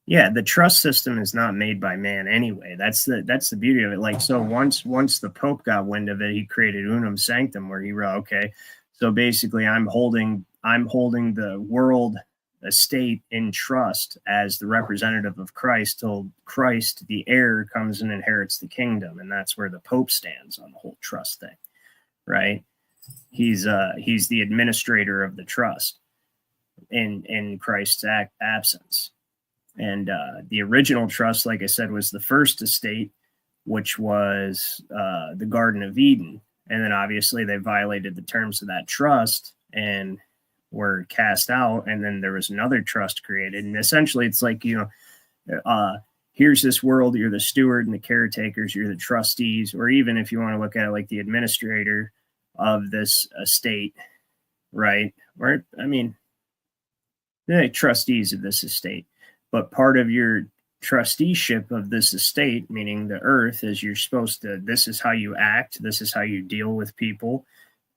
yeah, the trust system is not made by man anyway. That's the beauty of it. Like, so once the Pope got wind of it, he created unum sanctum, where he wrote, okay, so basically I'm holding the world estate in trust as the representative of Christ till Christ, the heir, comes and inherits the kingdom. And that's where the Pope stands on the whole trust thing, right? He's the administrator of the trust in Christ's absence. And the original trust, like I said, was the first estate, which was the Garden of Eden. And then obviously they violated the terms of that trust and were cast out. And then there was another trust created. And essentially it's like, here's this world, you're the steward and the caretakers, you're the trustees, or even if you want to look at it like the administrator of this estate, right? Or, I mean, the trustees of this estate. But part of your trusteeship of this estate, meaning the earth, is you're supposed to, this is how you act, this is how you deal with people.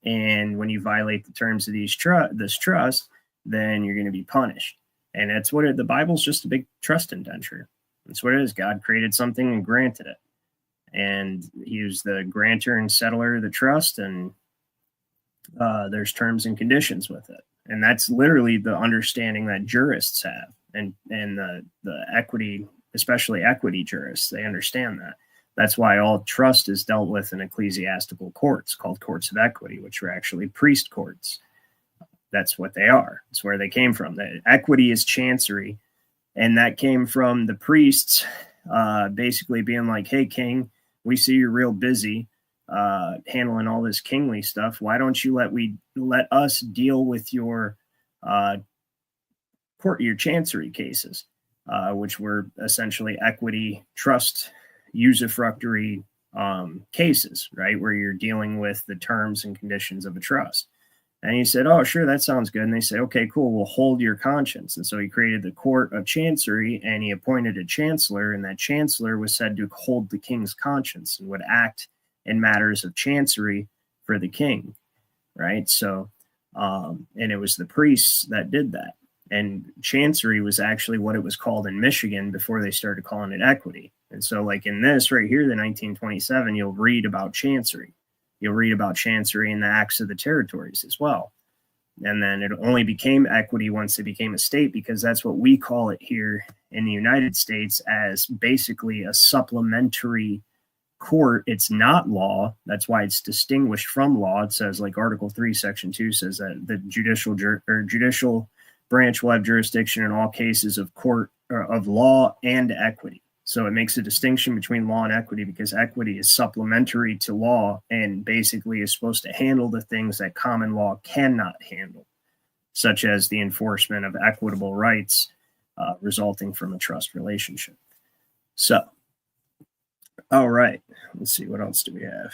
And when you violate the terms of this trust, then you're going to be punished. And that's what the Bible's just a big trust indenture. That's what it is. God created something and granted it. And he was the grantor and settler of the trust, and there's terms and conditions with it. And that's literally the understanding that jurists have. And the equity, especially equity jurists, they understand that. That's why all trust is dealt with in ecclesiastical courts called courts of equity, which are actually priest courts. That's what they are. It's where they came from. The equity is chancery, and that came from the priests basically being like, hey, king, we see you're real busy handling all this kingly stuff. Why don't you let us deal with your chancery cases, which were essentially equity, trust, usufructory cases, right? Where you're dealing with the terms and conditions of a trust. And he said, oh, sure, that sounds good. And they said, okay, cool, we'll hold your conscience. And so he created the court of chancery, and he appointed a chancellor, and that chancellor was said to hold the king's conscience and would act in matters of chancery for the king, right? So, and it was the priests that did that. And chancery was actually what it was called in Michigan before they started calling it equity. And so like in this right here, the 1927, you'll read about chancery. You'll read about chancery in the Acts of the Territories as well. And then it only became equity once it became a state, because that's what we call it here in the United States, as basically a supplementary court. It's not law. That's why it's distinguished from law. It says, like Article 3, Section 2 says that the judicial branch will have jurisdiction in all cases of court or of law and equity. So it makes a distinction between law and equity, because equity is supplementary to law and basically is supposed to handle the things that common law cannot handle, such as the enforcement of equitable rights resulting from a trust relationship. So, all right, let's see, what else do we have?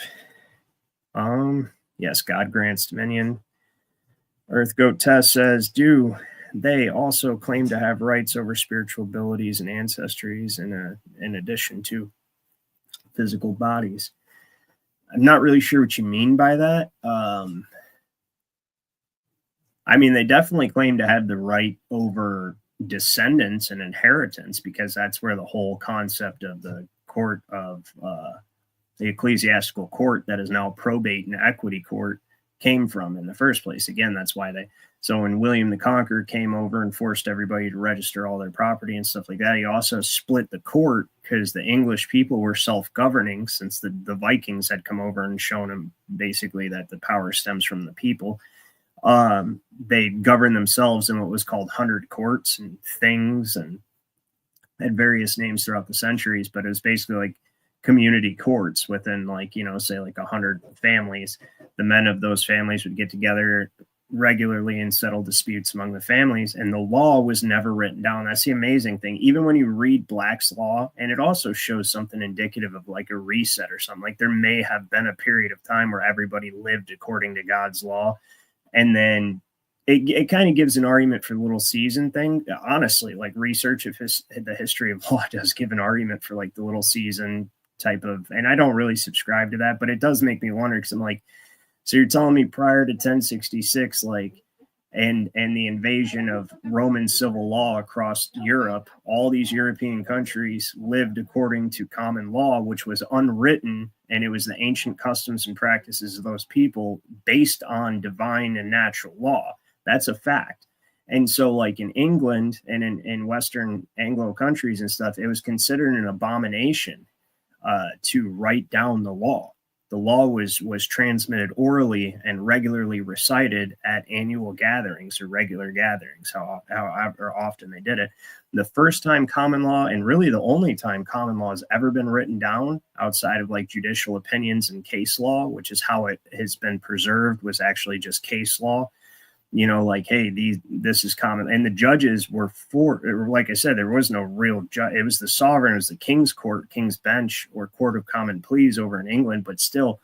Yes, God grants dominion. Earth Goat Test says, do they also claim to have rights over spiritual abilities and ancestries in addition to physical bodies? I'm not really sure what you mean by that. I mean, they definitely claim to have the right over descendants and inheritance, because that's where the whole concept of the court of the ecclesiastical court that is now probate and equity court came from in the first place. Again, that's why so when William the Conqueror came over and forced everybody to register all their property and stuff like that, he also split the court, because the English people were self-governing, since the Vikings had come over and shown them basically that the power stems from the people. They governed themselves in what was called 100 courts and things, and had various names throughout the centuries, but it was basically like community courts within, like, say like 100 families. The men of those families would get together regularly and settle disputes among the families, and the law was never written down. That's the amazing thing. Even when you read Black's Law, and it also shows something indicative of like a reset or something, like there may have been a period of time where everybody lived according to God's law, and then it kind of gives an argument for the little season thing. Honestly, like research of the history of law does give an argument for like the little season type of, and I don't really subscribe to that, but it does make me wonder, because I'm like, so you're telling me prior to 1066, like, and the invasion of Roman civil law across Europe, all these European countries lived according to common law, which was unwritten, and it was the ancient customs and practices of those people based on divine and natural law. That's a fact. And so, like in England and in Western Anglo countries and stuff, it was considered an abomination to write down the law. The law was transmitted orally and regularly recited at annual gatherings or regular gatherings, however often they did it. The first time common law, and really the only time common law has ever been written down outside of like judicial opinions and case law, which is how it has been preserved, was actually just case law. You know, like, hey, this is common. And the judges were like I said, there was no real judge. It was the sovereign, it was the king's court, king's bench, or court of common pleas over in England. But still,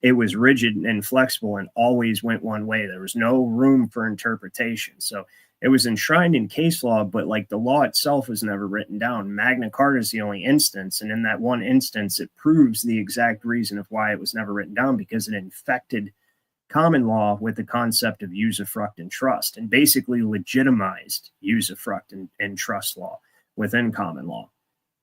it was rigid and flexible and always went one way. There was no room for interpretation. So it was enshrined in case law, but like the law itself was never written down. Magna Carta is the only instance. And in that one instance, it proves the exact reason of why it was never written down, because it infected common law with the concept of usufruct and trust, and basically legitimized usufruct and trust law within common law.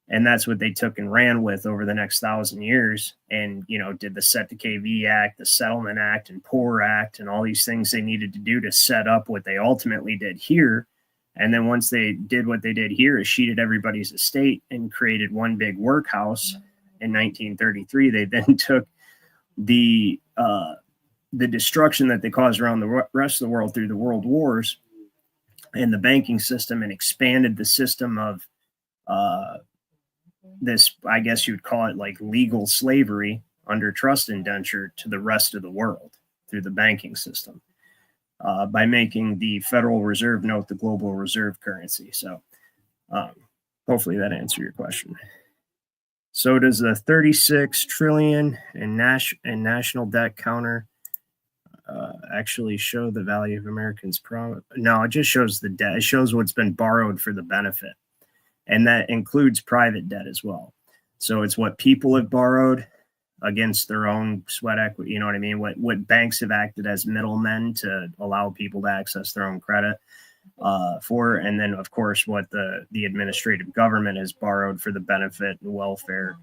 And that's what they took and ran with over the next 1,000 years, and, you know, did the Set to KV Act, the Settlement Act, and Poor Act, and all these things they needed to do to set up what they ultimately did here. And then once they did what they did here, escheated everybody's estate and created one big workhouse in 1933, they then took the destruction that they caused around the rest of the world through the world wars and the banking system, and expanded the system of this, I guess you'd call it like legal slavery under trust indenture, to the rest of the world through the banking system by making the Federal Reserve note the global reserve currency. So hopefully that answered your question. So does the 36 trillion and national debt counter actually show the value of Americans' No, it just shows the debt. It shows what's been borrowed for the benefit. And that includes private debt as well. So it's what people have borrowed against their own sweat equity. You know what I mean? What banks have acted as middlemen to allow people to access their own credit for. And then, of course, what the administrative government has borrowed for the benefit and welfare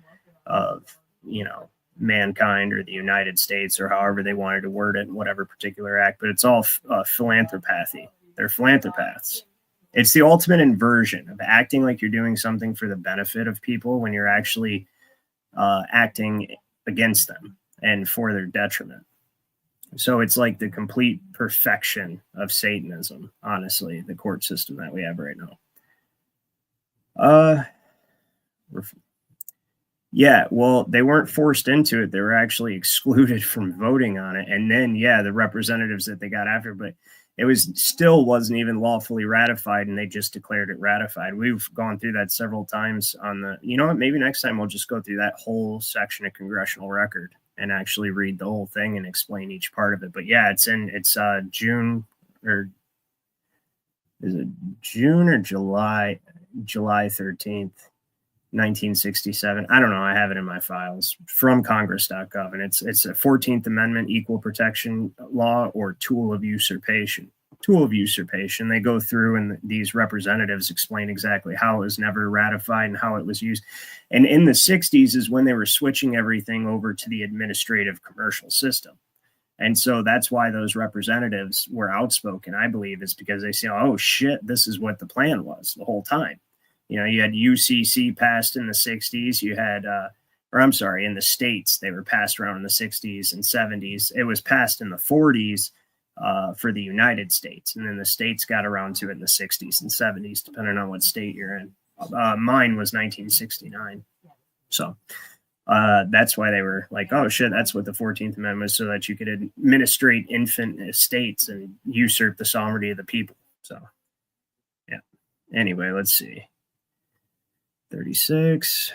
of, you know, mankind or the United States, or however they wanted to word it in whatever particular act. But it's all philanthropathy. They're philanthropaths. It's the ultimate inversion of acting like you're doing something for the benefit of people when you're actually acting against them and for their detriment. So it's like the complete perfection of Satanism, honestly, the court system that we have right now. Yeah, well, they weren't forced into it. They were actually excluded from voting on it. And then, yeah, the representatives that they got after, but it wasn't even lawfully ratified, and they just declared it ratified. We've gone through that several times on you know what, maybe next time we'll just go through that whole section of congressional record and actually read the whole thing and explain each part of it. But yeah, it's June, or is it June or July 13th. 1967. I don't know. I have it in my files from Congress.gov, and it's a 14th Amendment equal protection law, or tool of usurpation. They go through, and these representatives explain exactly how it was never ratified and how it was used. And in the 60s is when they were switching everything over to the administrative commercial system. And so that's why those representatives were outspoken, I believe, is because they say, oh shit, this is what the plan was the whole time. You know, you had UCC passed in the 60s. You had, in the States, they were passed around in the 60s and 70s. It was passed in the 40s for the United States. And then the States got around to it in the 60s and 70s, depending on what state you're in. Mine was 1969. So that's why they were like, oh, shit, that's what the 14th Amendment was, so that you could administrate infant estates and usurp the sovereignty of the people. So, yeah. Anyway, let's see. 36.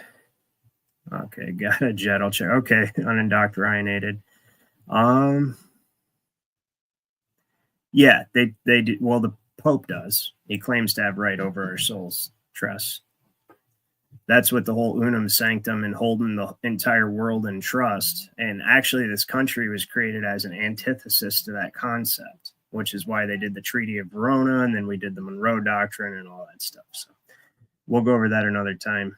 Okay, got a jet. I'll check. Okay, unindoctrinated. Yeah, they do. Well, the Pope does. He claims to have right over our souls. Trust. That's what the whole unum sanctum and holding the entire world in trust. And actually, this country was created as an antithesis to that concept, which is why they did the Treaty of Verona, and then we did the Monroe Doctrine and all that stuff. So we'll go over that another time.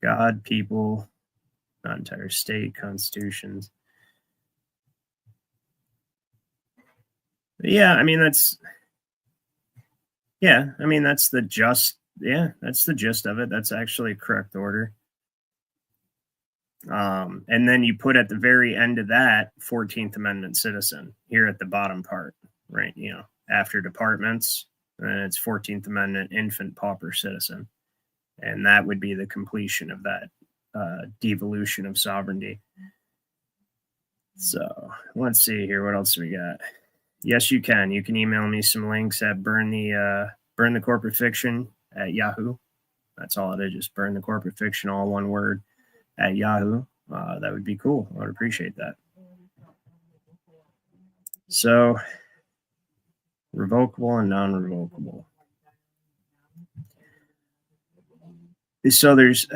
God, people, not entire state, constitutions. But yeah, I mean, that's the that's the gist of it. That's actually correct order. And then you put at the very end of that 14th Amendment citizen here at the bottom part, right? After departments, and it's 14th Amendment infant-pauper citizen. And that would be the completion of that devolution of sovereignty. So let's see here. What else we got? Yes, you can. You can email me some links at burn the corporate fiction at Yahoo. That's all it is. Just burn the corporate fiction, all one word, at Yahoo. That would be cool. I would appreciate that. So revocable and non-revocable. So there's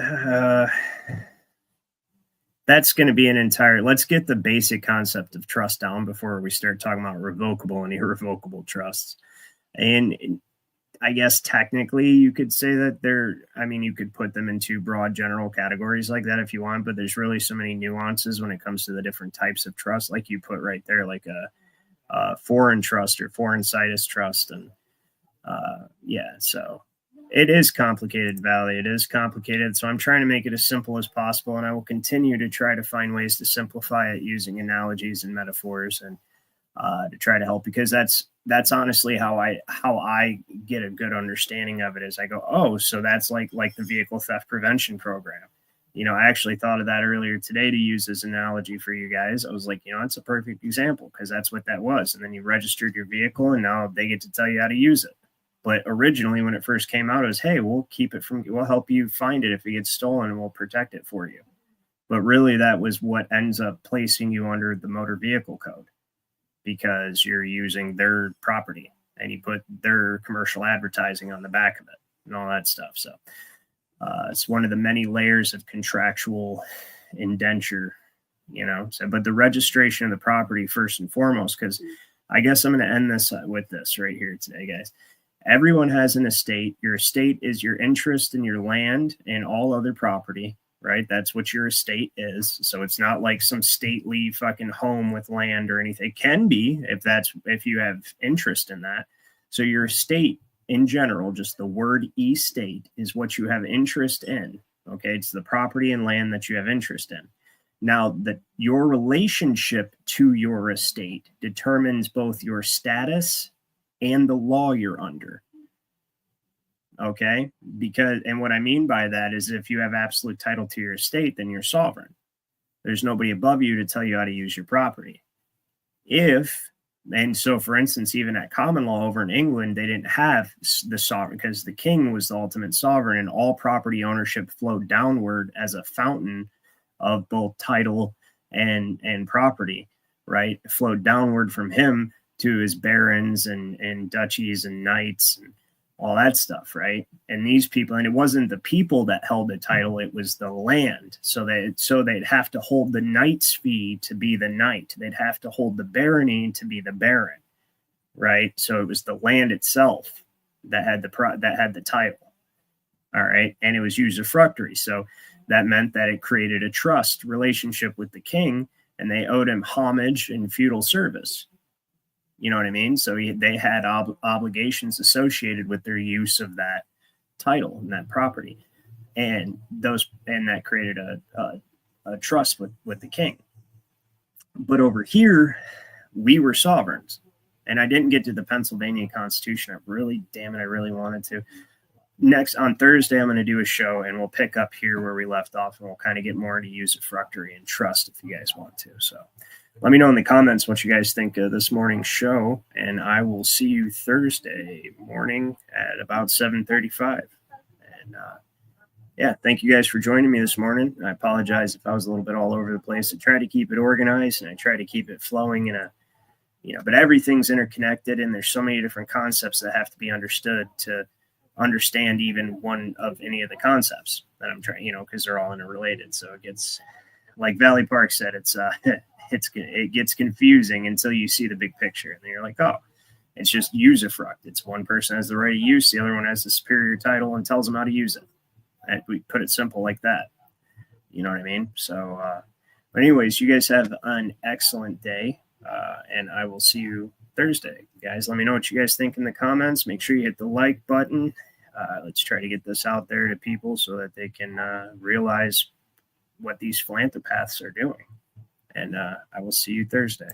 that's going to be an entire, let's get the basic concept of trust down before we start talking about revocable and irrevocable trusts. And I guess technically you could say that you could put them into broad general categories like that if you want, but there's really so many nuances when it comes to the different types of trust, like you put right there, like a foreign trust or foreign situs trust. And so it is complicated, Valley. It is complicated. So I'm trying to make it as simple as possible, and I will continue to try to find ways to simplify it using analogies and metaphors and to try to help, because that's honestly how I get a good understanding of it. Is I go, oh, so that's like the vehicle theft prevention program. I actually thought of that earlier today to use as an analogy for you guys. I was like, it's a perfect example because that's what that was. And then you registered your vehicle, and now they get to tell you how to use it. But originally, when it first came out, it was, hey, we'll help you find it if it gets stolen, and we'll protect it for you. But really, that was what ends up placing you under the motor vehicle code, because you're using their property and you put their commercial advertising on the back of it and all that stuff. So it's one of the many layers of contractual indenture, but the registration of the property first and foremost, because I guess I'm going to end this with this right here today, guys. Everyone has an estate. Your estate is your interest in your land and all other property, right? That's what your estate is. So it's not like some stately fucking home with land or anything. It can be if you have interest in that. So your estate in general, just the word estate, is what you have interest in. Okay, it's the property and land that you have interest in. Now, that your relationship to your estate determines both your status and the law you're under. Okay, and what I mean by that is if you have absolute title to your estate, then you're sovereign. There's nobody above you to tell you how to use your property. And so, for instance, even at common law over in England, they didn't have the sovereign, because the king was the ultimate sovereign, and all property ownership flowed downward as a fountain of both title and property, right? It flowed downward from him to his barons and duchies and knights and all that stuff, right? And these people, and it wasn't the people that held the title, it was the land. So they'd have to hold the knight's fee to be the knight. They'd have to hold the barony to be the baron, right? So it was the land itself that had the title, all right? And it was usufructuary. So that meant that it created a trust relationship with the king, and they owed him homage and feudal service. You know what I mean? So they had obligations associated with their use of that title and that property, and that created a trust with the king. But over here, we were sovereigns, and I didn't get to the Pennsylvania Constitution. I really wanted to. Next on Thursday, I'm going to do a show, and we'll pick up here where we left off, and we'll kind of get more into usufructuary and trust if you guys want to. So let me know in the comments what you guys think of this morning's show, and I will see you Thursday morning at about 7:35. And thank you guys for joining me this morning. I apologize if I was a little bit all over the place. I try to keep it organized, and I try to keep it flowing but everything's interconnected, and there's so many different concepts that have to be understood to understand even one of any of the concepts that I'm trying, because they're all interrelated. So it gets, like Valley Park said, it gets confusing until you see the big picture, and then you're like, oh, it's just usufruct. It's one person has the right of use, the other one has the superior title and tells them how to use it. And we put it simple like that. You know what I mean? So, but anyways, you guys have an excellent day, and I will see you Thursday. Guys, let me know what you guys think in the comments. Make sure you hit the like button. Let's try to get this out there to people so that they can realize what these philanthropaths are doing. And I will see you Thursday.